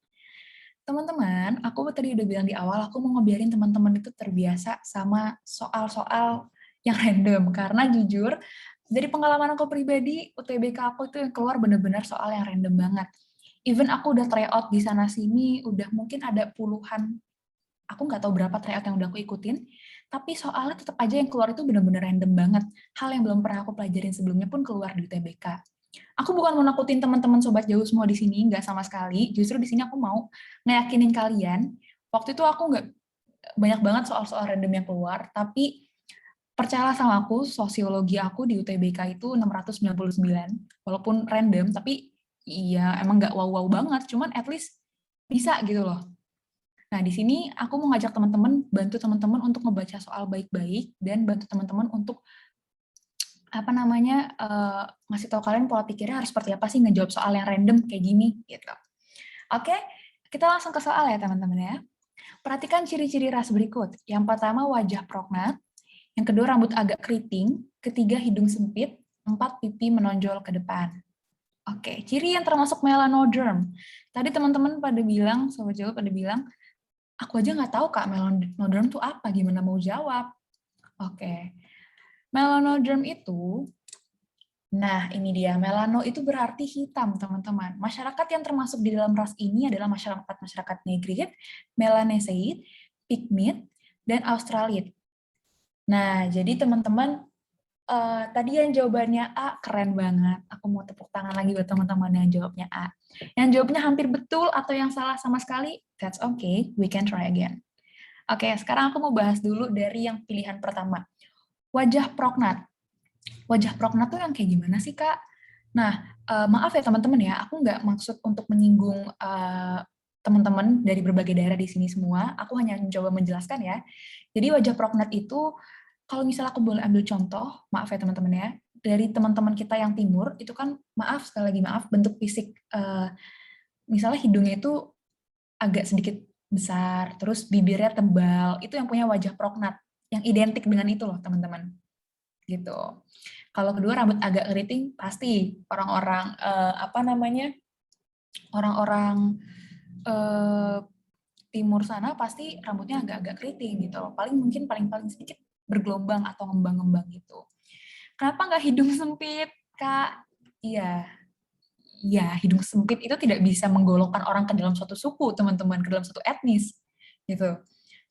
Teman-teman, aku tadi udah bilang di awal, aku mau ngebiarin teman-teman itu terbiasa sama soal-soal yang random. Karena jujur, dari pengalaman aku pribadi, UTBK aku itu yang keluar bener-bener soal yang random banget. Even aku udah tryout di sana-sini, udah mungkin ada puluhan, aku nggak tahu berapa tryout yang udah aku ikutin, tapi soalnya tetap aja yang keluar itu bener-bener random banget. Hal yang belum pernah aku pelajarin sebelumnya pun keluar di UTBK. Aku bukan mau nakutin teman-teman sobat jauh semua di sini, nggak sama sekali. Justru di sini aku mau ngeyakinin kalian. Waktu itu aku nggak banyak banget soal-soal random yang keluar, tapi percayalah sama aku, sosiologi aku di UTBK itu 699, walaupun random, tapi iya emang nggak wow-wow banget, cuman at least bisa gitu loh. Nah, di sini aku mau ngajak teman-teman, bantu teman-teman untuk ngebaca soal baik-baik, dan bantu teman-teman untuk ngasih tahu kalian pola pikirnya harus seperti apa sih ngejawab soal yang random kayak gini gitu. Oke, kita langsung ke soal ya teman-teman ya. Perhatikan ciri-ciri ras berikut. Yang pertama wajah prognat, yang kedua rambut agak keriting, ketiga hidung sempit, empat pipi menonjol ke depan. Oke, ciri yang termasuk melanodrome. Tadi teman-teman pada bilang, sobat jawab pada bilang, aku aja nggak tahu Kak melanodrome itu apa, gimana mau jawab. Oke, melanodrome itu nah, ini dia. Melano itu berarti hitam, teman-teman. Masyarakat yang termasuk di dalam ras ini adalah masyarakat Negrite, Melaneseid, Pygmid, dan Australit. Nah, jadi teman-teman, tadi yang jawabannya A, keren banget. Aku mau tepuk tangan lagi buat teman-teman yang jawabnya A. Yang jawabnya hampir betul atau yang salah sama sekali, that's okay, we can try again. Oke, sekarang aku mau bahas dulu dari yang pilihan pertama. Wajah prognat. Wajah prognat tuh yang kayak gimana sih, Kak? Nah, maaf ya teman-teman ya, aku nggak maksud untuk menyinggung teman-teman dari berbagai daerah di sini semua, aku hanya mencoba menjelaskan ya. Jadi wajah prognat itu, kalau misalnya aku boleh ambil contoh, maaf ya teman-teman ya, dari teman-teman kita yang timur, itu kan, maaf, sekali lagi maaf, bentuk fisik, misalnya hidungnya itu agak sedikit besar, terus bibirnya tebal, itu yang punya wajah prognat, yang identik dengan itu loh teman-teman. Gitu. Kalau kedua rambut agak keriting pasti orang-orang orang-orang eh, timur sana pasti rambutnya agak-agak keriting gitu loh. Paling paling sedikit bergelombang atau ngembang-ngembang gitu. Kenapa nggak hidung sempit, Kak? Iya, iya, hidung sempit itu tidak bisa menggolongkan orang ke dalam suatu suku, teman-teman, ke dalam suatu etnis gitu.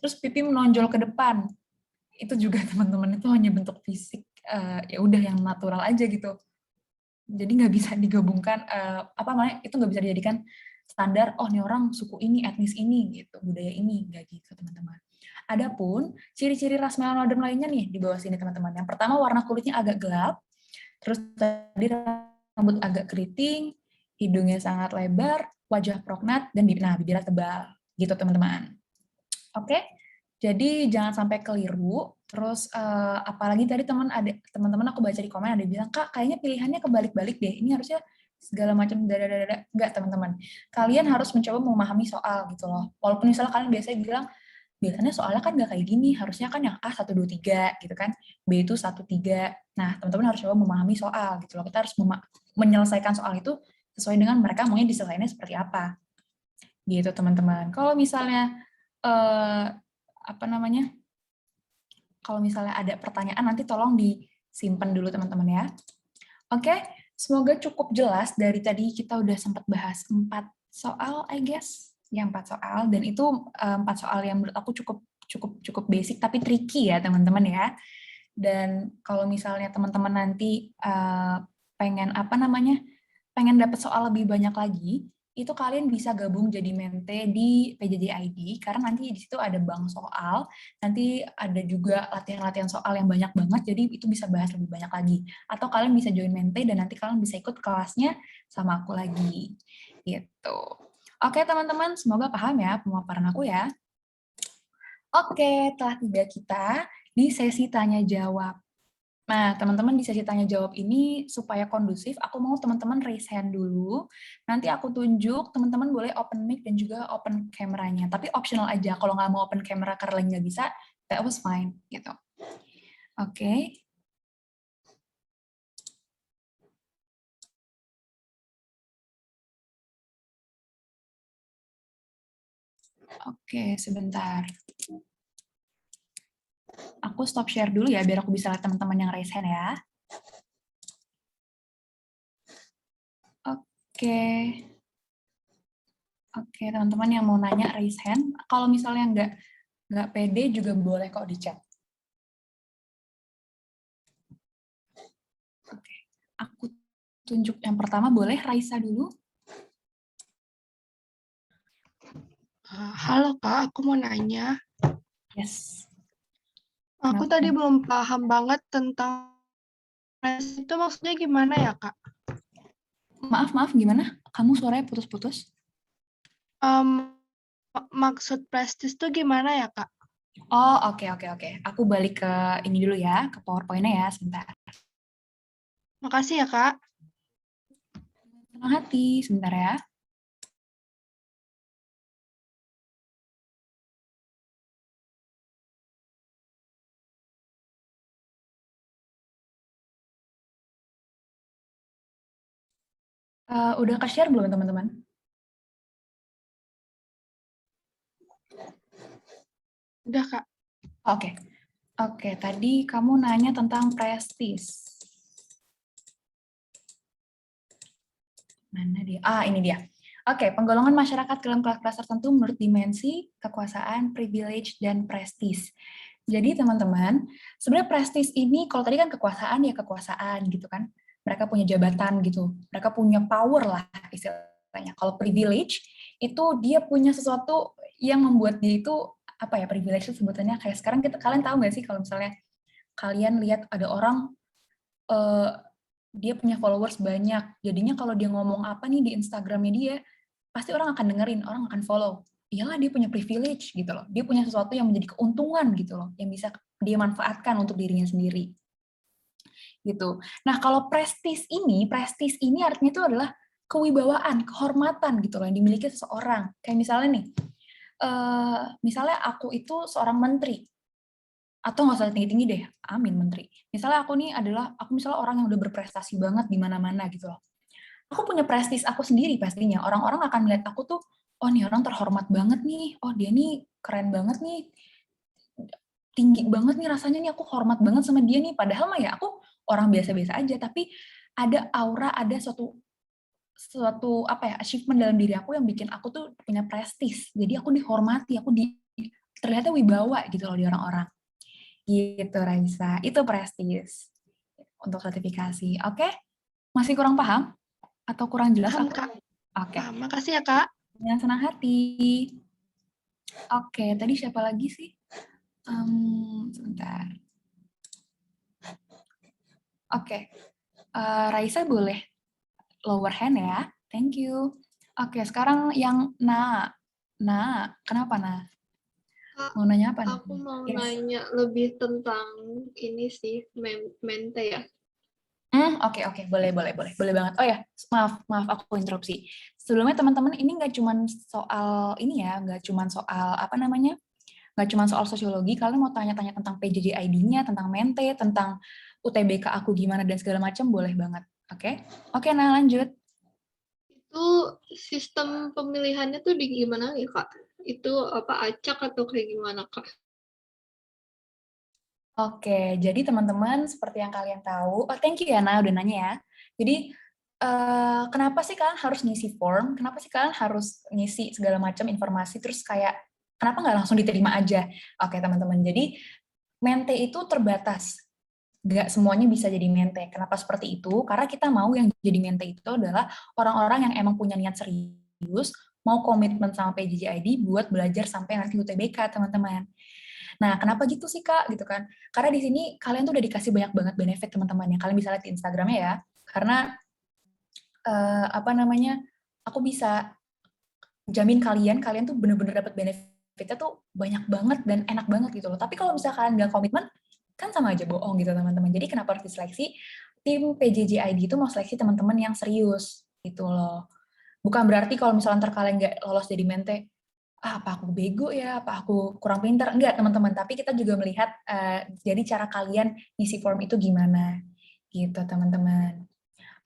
Terus pipi menonjol ke depan. Itu juga teman-teman itu hanya bentuk fisik ya udah yang natural aja gitu. Jadi nggak bisa digabungkan itu nggak bisa dijadikan standar oh nih orang suku ini etnis ini gitu budaya ini nggak gitu teman-teman. Adapun ciri-ciri ras melanodrome lainnya nih di bawah sini teman-teman. Yang pertama warna kulitnya agak gelap, terus tadi rambut agak keriting, hidungnya sangat lebar, wajah prognat dan bibirnya tebal gitu teman-teman. Oke, jadi jangan sampai keliru. Terus apalagi tadi teman-teman aku baca di komen ada bilang kak kayaknya pilihannya kebalik-balik deh. Ini harusnya segala macam dada enggak teman-teman. Kalian harus mencoba memahami soal gitu loh. Walaupun misalnya kalian biasanya bilang biasanya soalnya kan nggak kayak gini, harusnya kan yang A 1 2 3 gitu kan. B itu 1 3. Nah, teman-teman harus coba memahami soal gitu loh. Kita harus menyelesaikan soal itu sesuai dengan mereka maunya diselesaikannya seperti apa. Gitu teman-teman. Kalau misalnya eh, apa namanya? Kalau misalnya ada pertanyaan nanti tolong disimpan dulu teman-teman ya. Oke, semoga cukup jelas. Dari tadi kita udah sempat bahas 4 soal, I guess. Ya, 4 soal, dan itu 4 soal yang menurut aku cukup basic, tapi tricky ya, teman-teman ya. Dan kalau misalnya teman-teman nanti pengen pengen dapat soal lebih banyak lagi, itu kalian bisa gabung jadi mente di PJJ ID, karena nanti di situ ada bank soal, nanti ada juga latihan-latihan soal yang banyak banget, jadi itu bisa bahas lebih banyak lagi. Atau kalian bisa join mente dan nanti kalian bisa ikut kelasnya sama aku lagi. Gitu. Oke teman-teman, semoga paham ya pemaparan aku ya. Oke, telah tiba kita di sesi tanya jawab. Nah, teman-teman di sesi tanya jawab ini supaya kondusif, aku mau teman-teman raise hand dulu. Nanti aku tunjuk, teman-teman boleh open mic dan juga open kameranya. Tapi optional aja, kalau nggak mau open camera karena lagi nggak bisa, that was fine. Gitu. Oke. Oke, sebentar. Aku stop share dulu ya, biar aku bisa lihat teman-teman yang raise hand ya. Oke. Oke, teman-teman yang mau nanya raise hand. Kalau misalnya nggak pede juga boleh kok di chat. Oke, aku tunjuk yang pertama, boleh Raisa dulu? Halo Kak, aku mau nanya. Yes. Aku Kenapa? tadi belum paham banget tentang itu maksudnya gimana ya Kak? Maaf, gimana? Kamu suaranya putus-putus? Maksud prestis itu gimana ya Kak? Oh, oke. Aku balik ke ini dulu ya, ke PowerPoint-nya ya, sebentar. Makasih ya Kak. Senang hati, sebentar ya. Udah ke-share belum, teman-teman? Udah Kak. Oke, tadi kamu nanya tentang prestis. Mana dia? Ini dia. Oke, penggolongan masyarakat dalam kelas-kelas tertentu menurut dimensi, kekuasaan, privilege, dan prestis. Jadi teman-teman, sebenarnya prestis ini, kalau tadi kan kekuasaan ya kekuasaan gitu kan. Mereka punya jabatan gitu, mereka punya power lah istilahnya. Kalau privilege, itu dia punya sesuatu yang membuat dia itu, apa ya, privilege itu sebutannya kayak sekarang kalian tahu nggak sih kalau misalnya kalian lihat ada orang eh, dia punya followers banyak, jadinya kalau dia ngomong apa nih di Instagramnya dia, pasti orang akan dengerin, orang akan follow. Iyalah dia punya privilege gitu loh, dia punya sesuatu yang menjadi keuntungan gitu loh, yang bisa dia manfaatkan untuk dirinya sendiri. Gitu. Nah kalau prestis ini artinya itu adalah kewibawaan, kehormatan gitu loh yang dimiliki seseorang. Kayak misalnya nih, misalnya aku itu seorang menteri, atau nggak usah tinggi-tinggi deh, amin menteri. Misalnya aku misalnya orang yang udah berprestasi banget di mana-mana gitu loh. Aku punya prestis aku sendiri pastinya. Orang-orang akan melihat aku tuh, oh nih orang terhormat banget nih, oh dia nih keren banget nih, tinggi banget nih rasanya nih, aku hormat banget sama dia nih. Padahal mah ya aku orang biasa-biasa aja, tapi ada aura, ada suatu apa ya, achievement dalam diri aku yang bikin aku tuh punya prestis. Jadi aku dihormati, terlihatnya wibawa gitu loh di orang-orang. Gitu Raisa, itu prestis untuk sertifikasi. Oke? Masih kurang paham? Atau kurang jelas Paham aku? Kak. Oke. Paham. Makasih ya Kak. Dengan senang hati. Oke, tadi siapa lagi sih? Sebentar. Oke, Raisa boleh lower hand ya. Thank you. Oke, sekarang yang kenapa Kak, Mau nanya apa? aku mau Yes. nanya lebih tentang ini sih, mente ya. Oke, boleh banget. Oh ya, maaf aku interupsi. Sebelumnya teman-teman ini nggak cuma soal ini ya, nggak cuma soal nggak cuma soal sosiologi. Kalian mau tanya-tanya tentang PJJ ID-nya, tentang mente, tentang UTBK aku gimana dan segala macam, boleh banget. Oke, nah lanjut. Itu sistem pemilihannya tuh di gimana ya, Kak? Itu apa acak atau kayak gimana, Kak? Oke, jadi teman-teman seperti yang kalian tahu, thank you ya udah nanya ya. Jadi kenapa sih kalian harus ngisi form? Kenapa sih kalian harus ngisi segala macam informasi terus kayak kenapa nggak langsung diterima aja? Oke teman-teman, jadi mente itu terbatas. Nggak semuanya bisa jadi mente. Kenapa seperti itu? Karena kita mau yang jadi mente itu adalah orang-orang yang emang punya niat serius, mau komitmen sama PJJ ID buat belajar sampai nanti UTBK, teman-teman. Nah, kenapa gitu sih, Kak? Gitu kan. Karena di sini kalian tuh udah dikasih banyak banget benefit, teman-teman. Yang kalian bisa lihat di Instagramnya ya. Karena, apa namanya, aku bisa jamin kalian tuh bener-bener dapat benefitnya tuh banyak banget dan enak banget gitu loh. Tapi kalau misalnya kalian nggak komitmen, kan sama aja bohong gitu teman-teman. Jadi kenapa harus diseleksi? Tim PJJ ID itu mau seleksi teman-teman yang serius gitu loh. Bukan berarti kalau misalnya ntar kalian nggak lolos jadi mente, apa aku bego ya, apa aku kurang pinter? Enggak teman-teman, tapi kita juga melihat jadi cara kalian ngisi form itu gimana gitu teman-teman.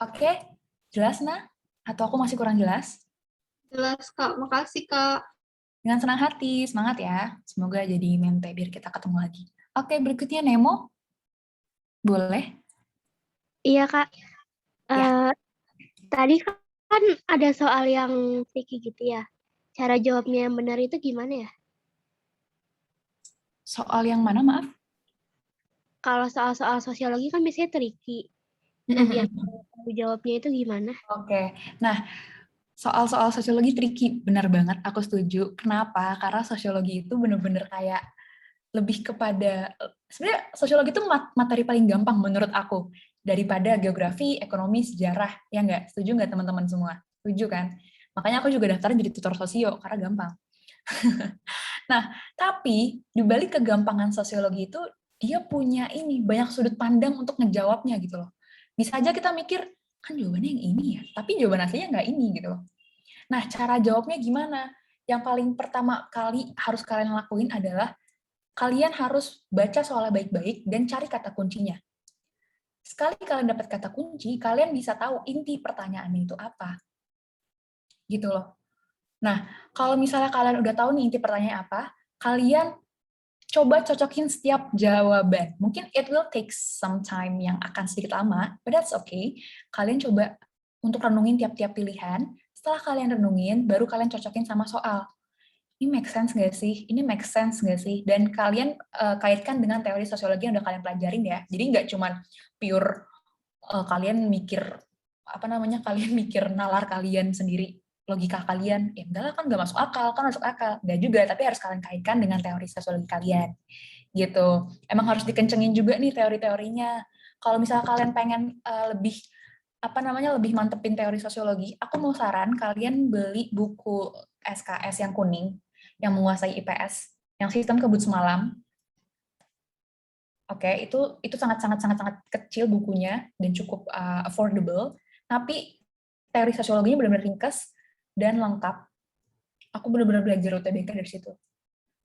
Oke, jelas nah? Atau aku masih kurang jelas? Jelas, Kak. Makasih, Kak. Dengan senang hati, semangat ya. Semoga jadi mente biar kita ketemu lagi. Oke, berikutnya Nemo. Boleh? Iya, Kak. Ya. Tadi kan ada soal yang tricky gitu ya. Cara jawabnya yang benar itu gimana ya? Soal yang mana, maaf? Kalau soal-soal sosiologi kan biasanya tricky. Nah, biar tahu jawabnya itu gimana? Oke. Nah, soal-soal sosiologi tricky, benar banget, aku setuju. Kenapa? Karena sosiologi itu benar-benar kayak lebih kepada, sebenarnya sosiologi itu materi paling gampang menurut aku, daripada geografi, ekonomi, sejarah, ya nggak? Setuju nggak teman-teman semua? Setuju kan? Makanya aku juga daftar jadi tutor sosio, karena gampang. Nah, tapi dibalik kegampangan sosiologi itu, dia punya ini, banyak sudut pandang untuk ngejawabnya gitu loh. Bisa aja kita mikir, kan jawabannya yang ini ya, tapi jawaban aslinya nggak ini gitu loh. Nah, cara jawabnya gimana? Yang paling pertama kali harus kalian lakuin adalah kalian harus baca soalnya baik-baik dan cari kata kuncinya. Sekali kalian dapat kata kunci, kalian bisa tahu inti pertanyaannya itu apa. Gitu loh. Nah, kalau misalnya kalian udah tahu nih inti pertanyaan apa, kalian coba cocokin setiap jawaban. Mungkin it will take some time yang akan sedikit lama, but that's okay. Kalian coba untuk renungin tiap-tiap pilihan. Setelah kalian renungin, baru kalian cocokin sama soal. Ini make sense nggak sih? Ini make sense nggak sih? Dan kalian kaitkan dengan teori sosiologi yang udah kalian pelajarin ya. Jadi nggak cuma pure kalian mikir, apa namanya, kalian mikir nalar kalian sendiri, logika kalian, ya enggak lah kan nggak masuk akal, kan masuk akal. Nggak juga, tapi harus kalian kaitkan dengan teori sosiologi kalian. Gitu. Emang harus dikencengin juga nih teori-teorinya. Kalau misalnya kalian pengen lebih apa namanya lebih mantepin teori sosiologi, aku mau saran kalian beli buku SKS yang kuning, yang menguasai IPS, yang sistem kebut semalam. Oke, itu sangat kecil bukunya dan cukup affordable, tapi teori sosiologinya benar-benar ringkas dan lengkap. Aku benar-benar belajar UTBK dari situ.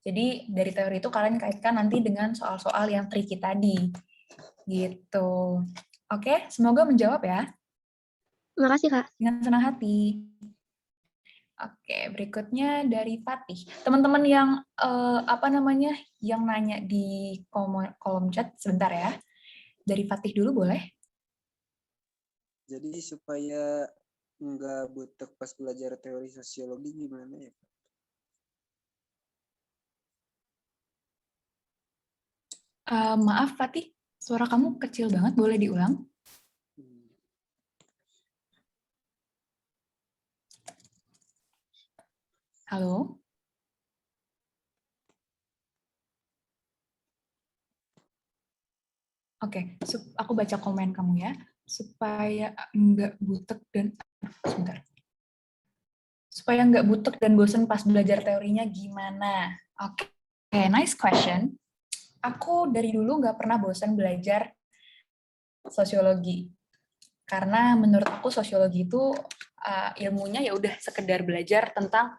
Jadi dari teori itu kalian kaitkan nanti dengan soal-soal yang tricky tadi. Gitu. Oke, semoga menjawab ya. Makasih, Kak. Dengan senang hati. Oke, berikutnya dari Fatih. Teman-teman yang apa namanya yang nanya di kolom chat sebentar ya. Dari Fatih dulu boleh? Jadi supaya nggak butek pas belajar teori sosiologi gimana ya? Maaf Fatih, suara kamu kecil banget, boleh diulang? Halo? Oke, aku baca komen kamu ya, supaya nggak butek dan sebentar. Supaya nggak butek dan bosen pas belajar teorinya gimana? Oke, nice question. Aku dari dulu nggak pernah bosan belajar sosiologi, karena menurut aku sosiologi itu ilmunya ya udah sekedar belajar tentang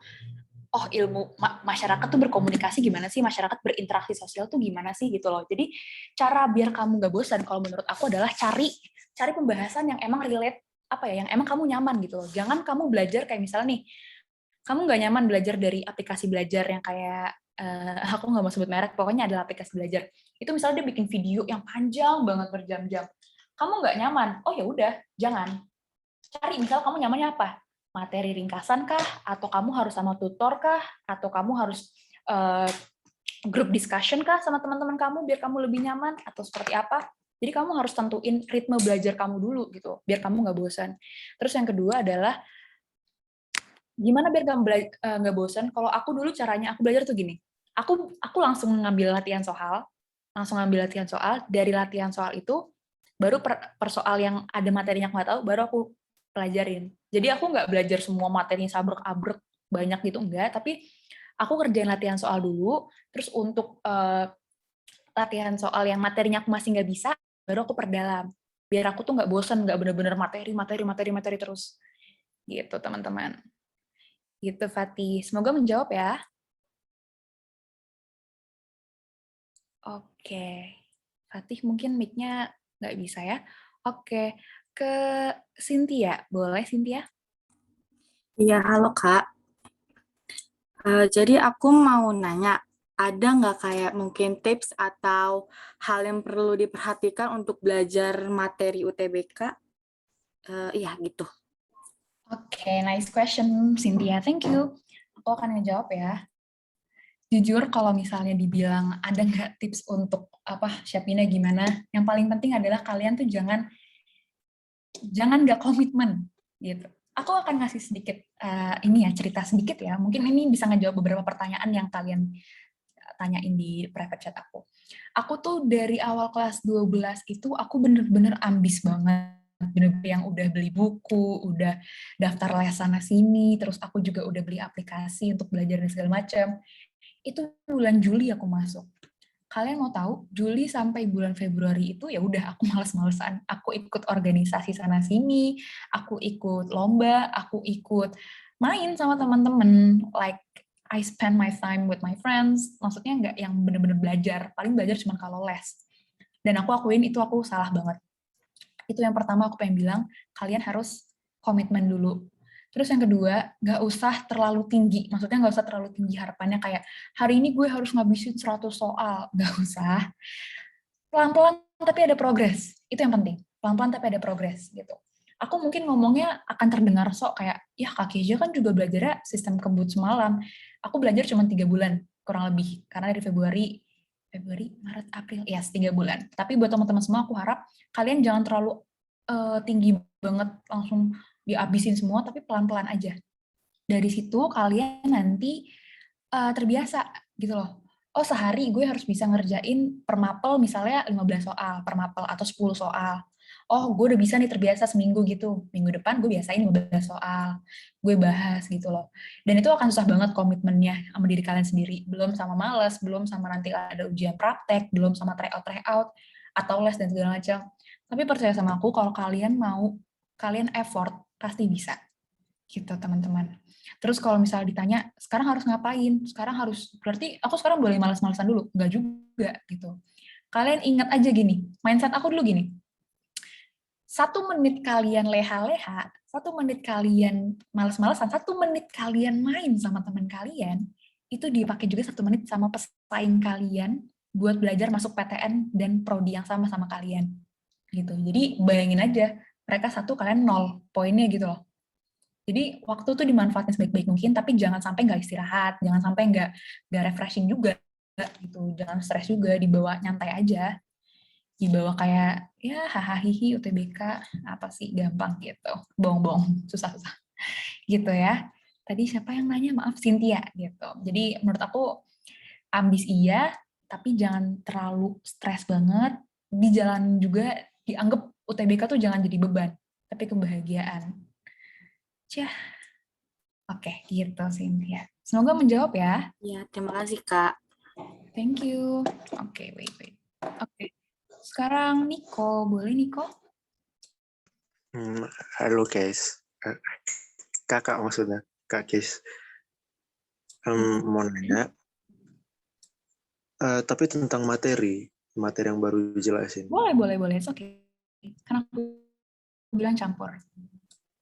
ilmu masyarakat tuh berkomunikasi gimana sih, masyarakat berinteraksi sosial tuh gimana sih gitu loh. Jadi cara biar kamu nggak bosan kalau menurut aku adalah cari pembahasan yang emang relate, apa ya, yang emang kamu nyaman gitu loh. Jangan kamu belajar kayak misalnya nih, kamu nggak nyaman belajar dari aplikasi belajar yang kayak aku nggak mau sebut merek, pokoknya adalah aplikasi belajar. Itu misalnya dia bikin video yang panjang banget berjam-jam. kamu nggak nyaman, oh ya udah, jangan. Cari, misal kamu nyamannya apa? Materi ringkasan kah? Atau kamu harus sama tutor kah? Atau kamu harus group discussion kah sama teman-teman kamu biar kamu lebih nyaman? Atau seperti apa? Jadi kamu harus tentuin ritme belajar kamu dulu gitu, biar kamu nggak bosan. Terus yang kedua adalah gimana biar nggak bosan. Kalau aku dulu caranya aku belajar tuh gini. Aku langsung ngambil latihan soal, dari latihan soal itu baru per soal yang ada materinya aku nggak tahu, baru aku pelajarin. Jadi aku nggak belajar semua materinya sabrek-abrek banyak gitu, enggak, tapi aku kerjain latihan soal dulu, terus untuk latihan soal yang materinya aku masih nggak bisa, baru aku perdalam. Biar aku tuh nggak bosan, nggak bener-bener materi terus. Gitu, teman-teman. Gitu, Fatih. Semoga menjawab ya. Oke. Fatih mungkin mic-nya nggak bisa ya. Oke. Ke Cynthia. Boleh, Cynthia? Iya, halo Kak. Jadi aku mau nanya, ada nggak kayak mungkin tips atau hal yang perlu diperhatikan untuk belajar materi UTBK? Iya gitu. Oke, nice question, Cynthia. Thank you. Aku akan ngejawab ya. Jujur, kalau misalnya dibilang ada nggak tips untuk siapinnya gimana, yang paling penting adalah kalian tuh jangan nggak komitmen gitu. Aku akan ngasih sedikit cerita sedikit ya. Mungkin ini bisa ngejawab beberapa pertanyaan yang kalian tanyain di private chat aku. Aku tuh dari awal kelas 12 itu aku bener-bener ambis banget. Bener-bener yang udah beli buku, udah daftar les sana sini, terus aku juga udah beli aplikasi untuk belajar dan segala macam. Itu bulan Juli aku masuk. Kalian mau tahu, Juli sampai bulan Februari itu ya udah aku males-malesan. Aku ikut organisasi sana sini, aku ikut lomba, aku ikut main sama teman-teman. Like I spend my time with my friends. Maksudnya nggak yang bener-bener belajar. Paling belajar cuma kalau les. Dan aku akuin itu aku salah banget. Itu yang pertama aku pengen bilang, kalian harus komitmen dulu. Terus yang kedua, nggak usah terlalu tinggi. Maksudnya nggak usah terlalu tinggi harapannya kayak, hari ini gue harus ngabisin 100 soal. Nggak usah. Pelan-pelan tapi ada progres. Itu yang penting. Pelan-pelan tapi ada progres gitu. Aku mungkin ngomongnya akan terdengar sok kayak, ya Kak Keja kan juga belajarnya sistem kebut semalam. Aku belajar cuma 3 bulan, kurang lebih. Karena dari Februari, Maret, April, ya 3 bulan. Tapi buat teman-teman semua, aku harap kalian jangan terlalu tinggi banget, langsung dihabisin semua, tapi pelan-pelan aja. Dari situ kalian nanti terbiasa gitu loh. Oh, sehari gue harus bisa ngerjain per mapel misalnya 15 soal per mapel atau 10 soal. Oh, gue udah bisa nih terbiasa seminggu gitu. Minggu depan gue biasain 15 soal. Gue bahas gitu loh. Dan itu akan susah banget komitmennya sama diri kalian sendiri. Belum sama males, belum sama nanti ada ujian praktek, belum sama tryout, atau les dan segala macam. Tapi percaya sama aku, kalau kalian mau, kalian effort, pasti bisa. Gitu, teman-teman. Terus kalau misalnya ditanya, sekarang harus ngapain? Berarti aku sekarang boleh malas-malasan dulu? Enggak juga, gitu. Kalian ingat aja gini, mindset aku dulu gini, 1 menit kalian leha-leha, 1 menit kalian malas-malasan, 1 menit kalian main sama teman kalian, itu dipakai juga 1 menit sama pesaing kalian buat belajar masuk PTN dan prodi yang sama kalian. Gitu. Jadi bayangin aja, mereka 1, kalian 0 poinnya gitu loh. Jadi waktu tuh dimanfaatin sebaik-baik mungkin, tapi jangan sampai nggak istirahat, jangan sampai nggak refreshing juga, gitu. Jangan stres juga, dibawa nyantai aja, dibawa kayak ya hahaha UTBK apa sih gampang gitu, bohong-bohong, susah-susah, gitu ya. Tadi siapa yang nanya? Maaf, Cynthia gitu. Jadi menurut aku ambis iya, tapi jangan terlalu stres banget. Di jalan juga dianggap UTBK tuh jangan jadi beban, tapi kebahagiaan. Cih. Oke, gitu Cynthia. Semoga menjawab ya. Ya, terima kasih Kak. Thank you. Oke, wait. Oke. Sekarang Niko, boleh Niko? Halo guys, kakak maksudnya, Kak Kis. Mau nanya, tapi tentang materi yang baru dijelasin. Boleh. Oke. Karena aku bilang campur.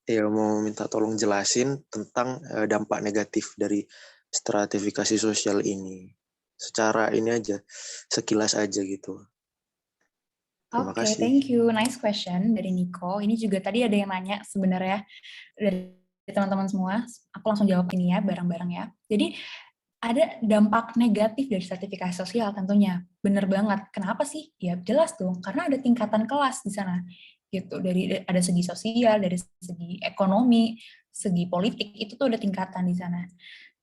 Ya, mau minta tolong jelasin tentang dampak negatif dari stratifikasi sosial ini. Secara ini aja, sekilas aja gitu. Terima Oke, kasih. thank you. Nice question dari Nico. Ini juga tadi ada yang nanya sebenarnya dari teman-teman semua. Aku langsung jawab ini ya, bareng-bareng ya. Jadi, ada dampak negatif dari sertifikasi sosial tentunya. Bener banget. Kenapa sih? Ya jelas dong, karena ada tingkatan kelas di sana. Gitu. Ada segi sosial, dari segi ekonomi, segi politik, itu tuh ada tingkatan di sana.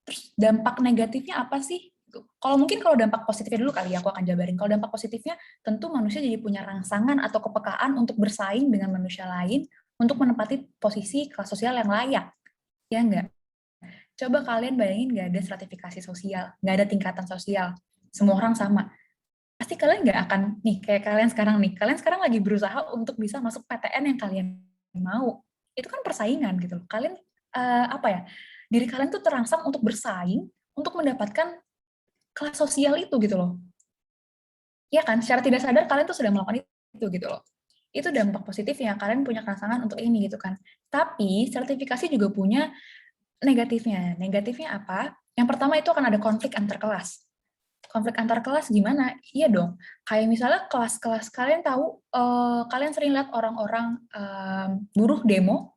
Terus dampak negatifnya apa sih? Kalau dampak positifnya dulu kali ya, aku akan jabarin. Kalau dampak positifnya, tentu manusia jadi punya rangsangan atau kepekaan untuk bersaing dengan manusia lain untuk menempati posisi kelas sosial yang layak. Ya enggak? Coba kalian bayangin nggak ada stratifikasi sosial, nggak ada tingkatan sosial, semua orang sama. Pasti kalian nggak akan, nih kayak kalian sekarang lagi berusaha untuk bisa masuk PTN yang kalian mau. Itu kan persaingan gitu loh. Kalian, diri kalian tuh terangsang untuk bersaing, untuk mendapatkan kelas sosial itu gitu loh. Ya kan, secara tidak sadar kalian tuh sudah melakukan itu gitu loh. Itu dampak positifnya, kalian punya rangsangan untuk ini gitu kan. Tapi sertifikasi juga punya negatifnya. Negatifnya apa? Yang pertama itu akan ada konflik antar kelas. Konflik antar kelas gimana? Iya dong. Kayak misalnya kelas-kelas, kalian tahu, kalian sering lihat orang-orang buruh demo.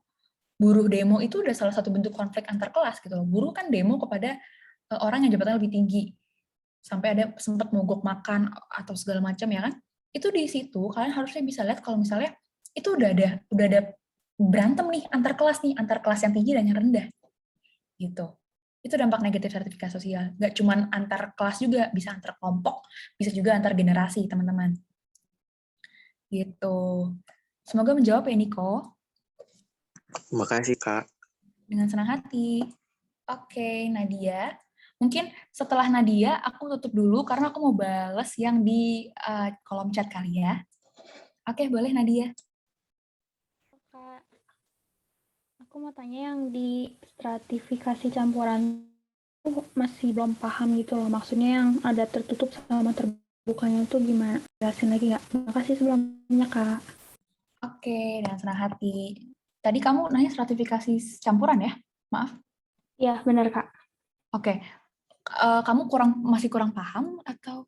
Buruh demo itu udah salah satu bentuk konflik antar kelas gitu loh. Buruh kan demo kepada orang yang jabatannya lebih tinggi. Sampai ada sempat mogok makan atau segala macam ya kan. Itu di situ kalian harusnya bisa lihat kalau misalnya itu udah ada berantem nih antar kelas yang tinggi dan yang rendah. Gitu. Itu dampak negatif sertifikasi sosial. Nggak cuma antar kelas juga, bisa antar kelompok, bisa juga antar generasi, teman-teman. Gitu. Semoga menjawab ya, Niko. Terima kasih, Kak. Dengan senang hati. Oke, Nadia. Mungkin setelah Nadia, aku tutup dulu karena aku mau bales yang di kolom chat kali ya. Oke, boleh Nadia. Kak, aku mau tanya yang di stratifikasi campuran itu masih belum paham gitu loh. Maksudnya yang ada tertutup sama terbukanya itu gimana? Jelasin lagi nggak? Terima kasih sebelumnya, Kak. Oke, dengan senang hati. Tadi kamu nanya stratifikasi campuran ya? Maaf. Iya, benar, Kak. Oke. Kamu masih kurang paham atau?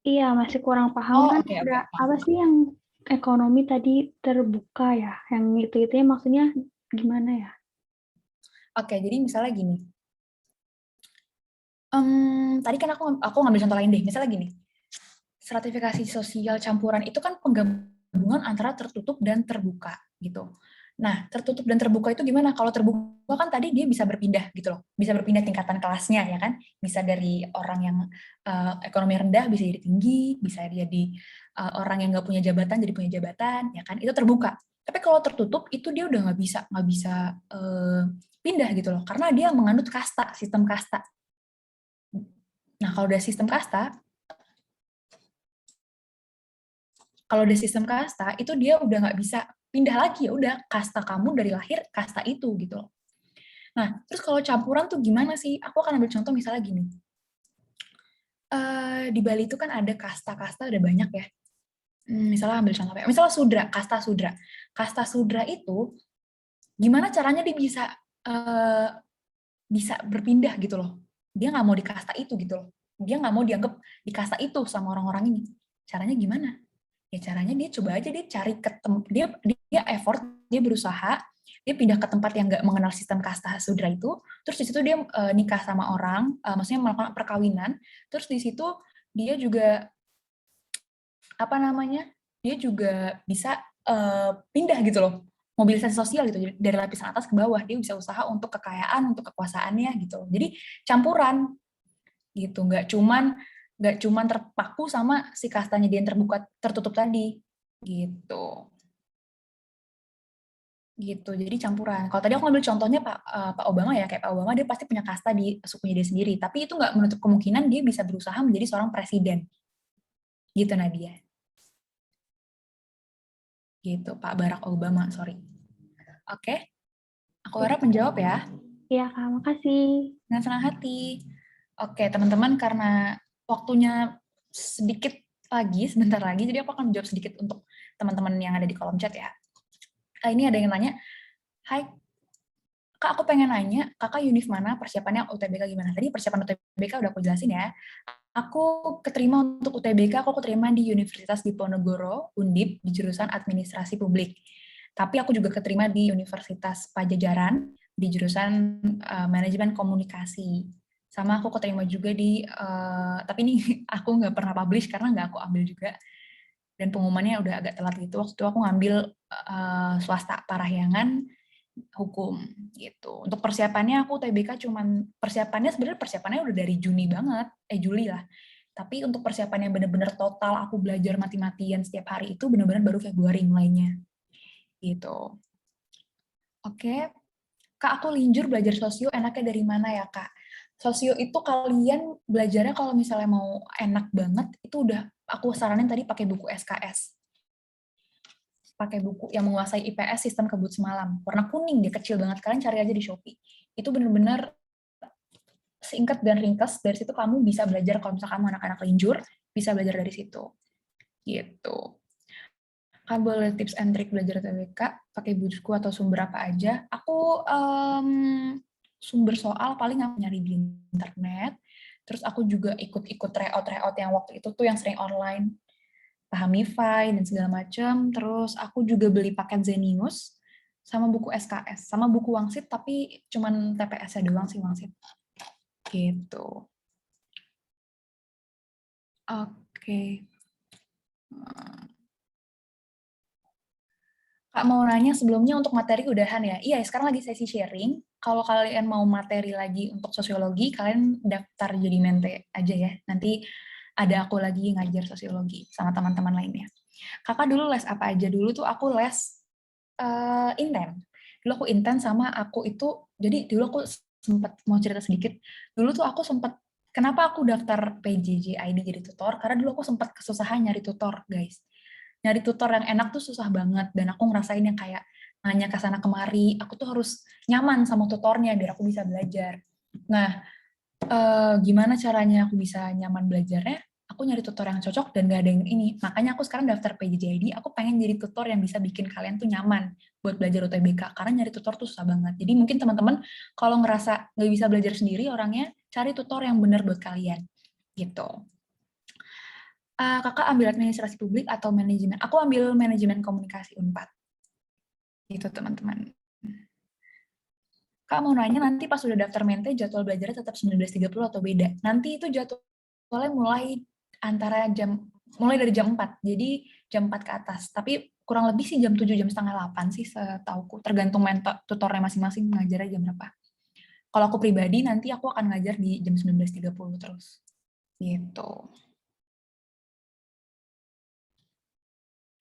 Iya, masih kurang paham kan Oke. ada apa sih yang ekonomi tadi terbuka ya? Yang itu-itunya maksudnya gimana ya? Oke, jadi misalnya gini. Tadi kan aku ngambil contoh lain deh. Misalnya gini. Stratifikasi sosial campuran itu kan penggabungan antara tertutup dan terbuka gitu. Nah, tertutup dan terbuka itu gimana? Kalau terbuka kan tadi dia bisa berpindah gitu loh. Bisa berpindah tingkatan kelasnya ya kan. Bisa dari orang yang ekonomi rendah bisa jadi tinggi, bisa jadi orang yang nggak punya jabatan jadi punya jabatan ya kan. Itu terbuka. Tapi kalau tertutup itu dia udah nggak bisa pindah gitu loh. Karena dia menganut kasta, sistem kasta. Nah, kalau udah sistem kasta, itu dia udah nggak bisa pindah lagi, ya udah kasta kamu dari lahir kasta itu gitu loh. Nah, terus kalau campuran tuh gimana sih? Aku akan ambil contoh misalnya gini. Di Bali itu kan ada kasta-kasta, ada banyak ya. Misalnya ambil contoh apa? Misalnya sudra, kasta sudra. Kasta sudra itu gimana caranya dia bisa berpindah gitu loh. Dia nggak mau di kasta itu gitu loh. Dia nggak mau dianggap di kasta itu sama orang-orang ini. Caranya gimana? Ya caranya dia coba aja dia cari dia effort, dia berusaha, dia pindah ke tempat yang nggak mengenal sistem kasta sudra itu, terus di situ dia nikah sama orang, maksudnya melakukan perkawinan, terus di situ dia juga dia juga bisa pindah gitu loh, mobilisasi sosial gitu, dari lapisan atas ke bawah, dia bisa usaha untuk kekayaan, untuk kekuasaannya gitu. Jadi campuran gitu, nggak cuman terpaku sama si kastanya dia yang tertutup tadi gitu. Jadi campuran. Kalau tadi aku ngambil contohnya Pak Obama ya, kayak Pak Obama dia pasti punya kasta di sukunya dia sendiri, tapi itu nggak menutup kemungkinan dia bisa berusaha menjadi seorang presiden gitu Nadia. Gitu Pak Barack Obama, sorry. Oke, aku harap menjawab ya. Iya, Kak, makasih. Dengan senang hati. Oke, teman-teman, karena waktunya sebentar lagi, jadi aku akan menjawab sedikit untuk teman-teman yang ada di kolom chat ya. Ini ada yang nanya, hai, Kak, aku pengen nanya, kakak univ mana, persiapannya UTBK gimana? Tadi persiapan UTBK udah aku jelasin ya. Aku keterima untuk UTBK, aku keterima di Universitas Diponegoro, Undip, di jurusan Administrasi Publik. Tapi aku juga keterima di Universitas Pajajaran, di jurusan Manajemen Komunikasi. Sama aku keterima juga di, tapi ini aku nggak pernah publish karena nggak aku ambil juga. Dan pengumumannya udah agak telat gitu. Waktu itu aku ngambil swasta Parahyangan, hukum gitu. Untuk persiapannya aku UTBK sebenarnya persiapannya udah dari Juli lah. Tapi untuk persiapan yang benar-benar total aku belajar mati-matian setiap hari itu benar-benar baru Februari mulainya. Gitu. Oke. Kak, aku linjur belajar sosio enaknya dari mana ya, Kak? Sosio itu kalian belajarnya kalau misalnya mau enak banget itu udah aku saranin tadi pakai buku SKS. Pakai buku yang menguasai IPS Sistem Kebut Semalam. Warna kuning, dia kecil banget. Kalian cari aja di Shopee. Itu benar-benar singkat dan ringkas. Dari situ kamu bisa belajar, kalau misalnya kamu anak-anak linjur, bisa belajar dari situ. Gitu. Kamu boleh tips and trick belajar UTBK, pakai buku atau sumber apa aja. Aku sumber soal paling aku nyari di internet. Terus aku juga ikut-ikut tryout yang waktu itu tuh yang sering online. Pahamify dan segala macam. Terus aku juga beli paket Zenius sama buku SKS, sama buku Wangsit tapi cuman TPS-nya doang sih Wangsit. Gitu. Oke. Kak mau nanya sebelumnya untuk materi udahan ya? Iya, sekarang lagi sesi sharing. Kalau kalian mau materi lagi untuk sosiologi, kalian daftar jadi mente aja ya. Nanti ada aku lagi ngajar sosiologi sama teman-teman lainnya. Kakak dulu les apa aja? Dulu tuh aku les inten. Dulu aku inten sama aku itu, jadi dulu aku sempat, mau cerita sedikit, dulu tuh aku sempat, kenapa aku daftar PJJ ID jadi tutor? Karena dulu aku sempat kesusahan nyari tutor, guys. Nyari tutor yang enak tuh susah banget, dan aku ngerasain yang kayak nanya ke sana kemari, aku tuh harus nyaman sama tutornya biar aku bisa belajar. Nah, gimana caranya aku bisa nyaman belajarnya? Aku nyari tutor yang cocok dan gak ada yang ini. Makanya aku sekarang daftar PJJ, aku pengen jadi tutor yang bisa bikin kalian tuh nyaman buat belajar UTBK, karena nyari tutor tuh susah banget. Jadi mungkin teman-teman kalau ngerasa gak bisa belajar sendiri orangnya, cari tutor yang benar buat kalian. Gitu. Kakak ambil administrasi publik atau manajemen? Aku ambil manajemen komunikasi Unpad. Gitu teman-teman. Kak mau nanya nanti pas udah daftar mente jadwal belajarnya tetap 19.30 atau beda? Nanti itu jadwalnya mulai dari jam 4. Jadi jam 4 ke atas. Tapi kurang lebih sih jam 7, jam setengah 8 sih setauku. Tergantung tutornya masing-masing ngajarnya jam berapa. Kalau aku pribadi nanti aku akan ngajar di jam 19.30 terus. Gitu.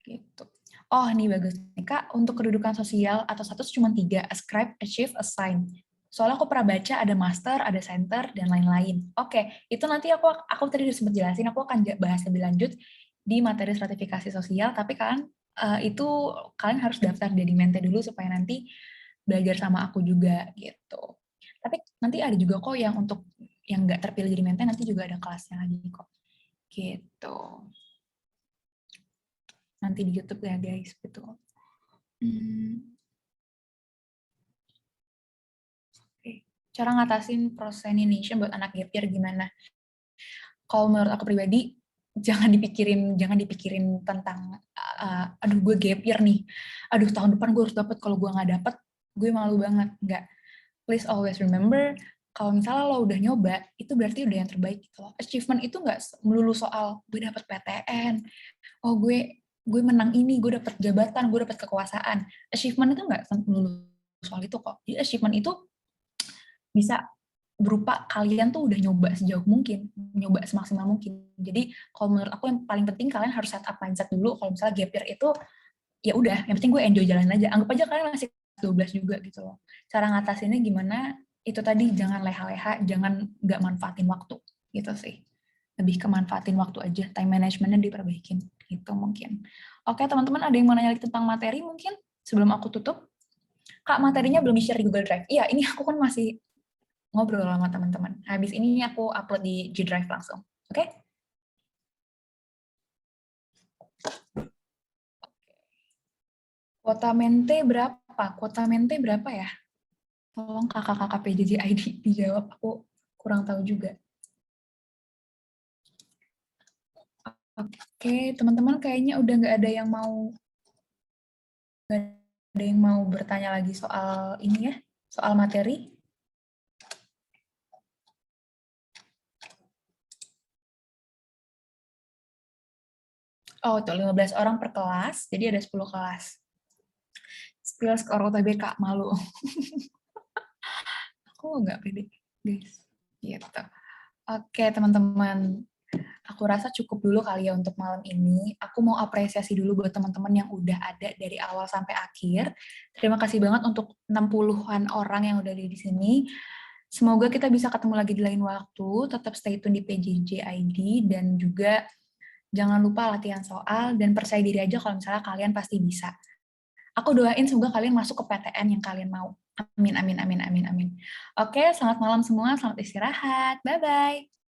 Gitu. Oh, ini bagus nih, Kak. Untuk kedudukan sosial atau status cuma 3, ascribe, achieve, assign. Soalnya aku pernah baca ada master, ada center, dan lain-lain. Oke, itu nanti aku tadi udah sempat jelasin, aku akan bahas lebih lanjut di materi stratifikasi sosial, tapi kalian harus daftar jadi mente dulu supaya nanti belajar sama aku juga, gitu. Tapi nanti ada juga kok yang untuk yang nggak terpilih jadi mente, nanti juga ada kelasnya lagi kok. Gitu. Nanti di YouTube ya guys, betul. Oke. Cara ngatasin procrastination buat anak gap year gimana? Kalau menurut aku pribadi, jangan dipikirin tentang aduh gue gap year nih, aduh tahun depan gue harus dapat, kalau gue nggak dapat gue malu banget. Enggak. Please always remember, kalau misalnya lo udah nyoba, itu berarti udah yang terbaik gitu loh. Achievement itu nggak melulu soal gue dapat PTN, oh gue menang ini, gue dapet jabatan, gue dapet kekuasaan. Achievement itu nggak melulu soal itu kok. Jadi achievement itu bisa berupa kalian tuh udah nyoba sejauh mungkin, nyoba semaksimal mungkin. Jadi kalau menurut aku yang paling penting kalian harus set up mindset dulu. Kalau misalnya gap year itu ya udah, yang penting gue enjoy jalan aja. Anggap aja kalian masih 12 juga gitu loh. Cara ngatasinnya gimana? Itu tadi jangan leha-leha, jangan nggak manfaatin waktu gitu sih. Lebih ke manfaatin waktu aja, time managementnya diperbaikin gitu mungkin. Oke teman-teman, ada yang mau nanya tentang materi mungkin sebelum aku tutup? Kak, materinya belum di-share di Google Drive. Iya, ini aku kan masih ngobrol sama teman-teman. Habis ini aku upload di G Drive langsung. Oke? Kuota mente berapa? Kuota mente berapa ya? Tolong kakak-kakak PJJ ID dijawab, aku kurang tahu juga. Oke, teman-teman kayaknya udah nggak ada yang mau bertanya lagi soal ini ya, soal materi. Oh, tuh 15 orang per kelas, jadi ada 10 kelas. Spill skor UTBK, malu. Aku nggak pede, guys. Gitu. Oke, teman-teman. Aku rasa cukup dulu kali ya untuk malam ini. Aku mau apresiasi dulu buat teman-teman yang udah ada dari awal sampai akhir. Terima kasih banget untuk 60-an orang yang udah ada di sini. Semoga kita bisa ketemu lagi di lain waktu. Tetap stay tune di PJJ ID dan juga jangan lupa latihan soal dan percaya diri aja kalau misalnya kalian pasti bisa. Aku doain semoga kalian masuk ke PTN yang kalian mau. Amin, amin, amin, amin, amin. Oke, selamat malam semua. Selamat istirahat. Bye-bye.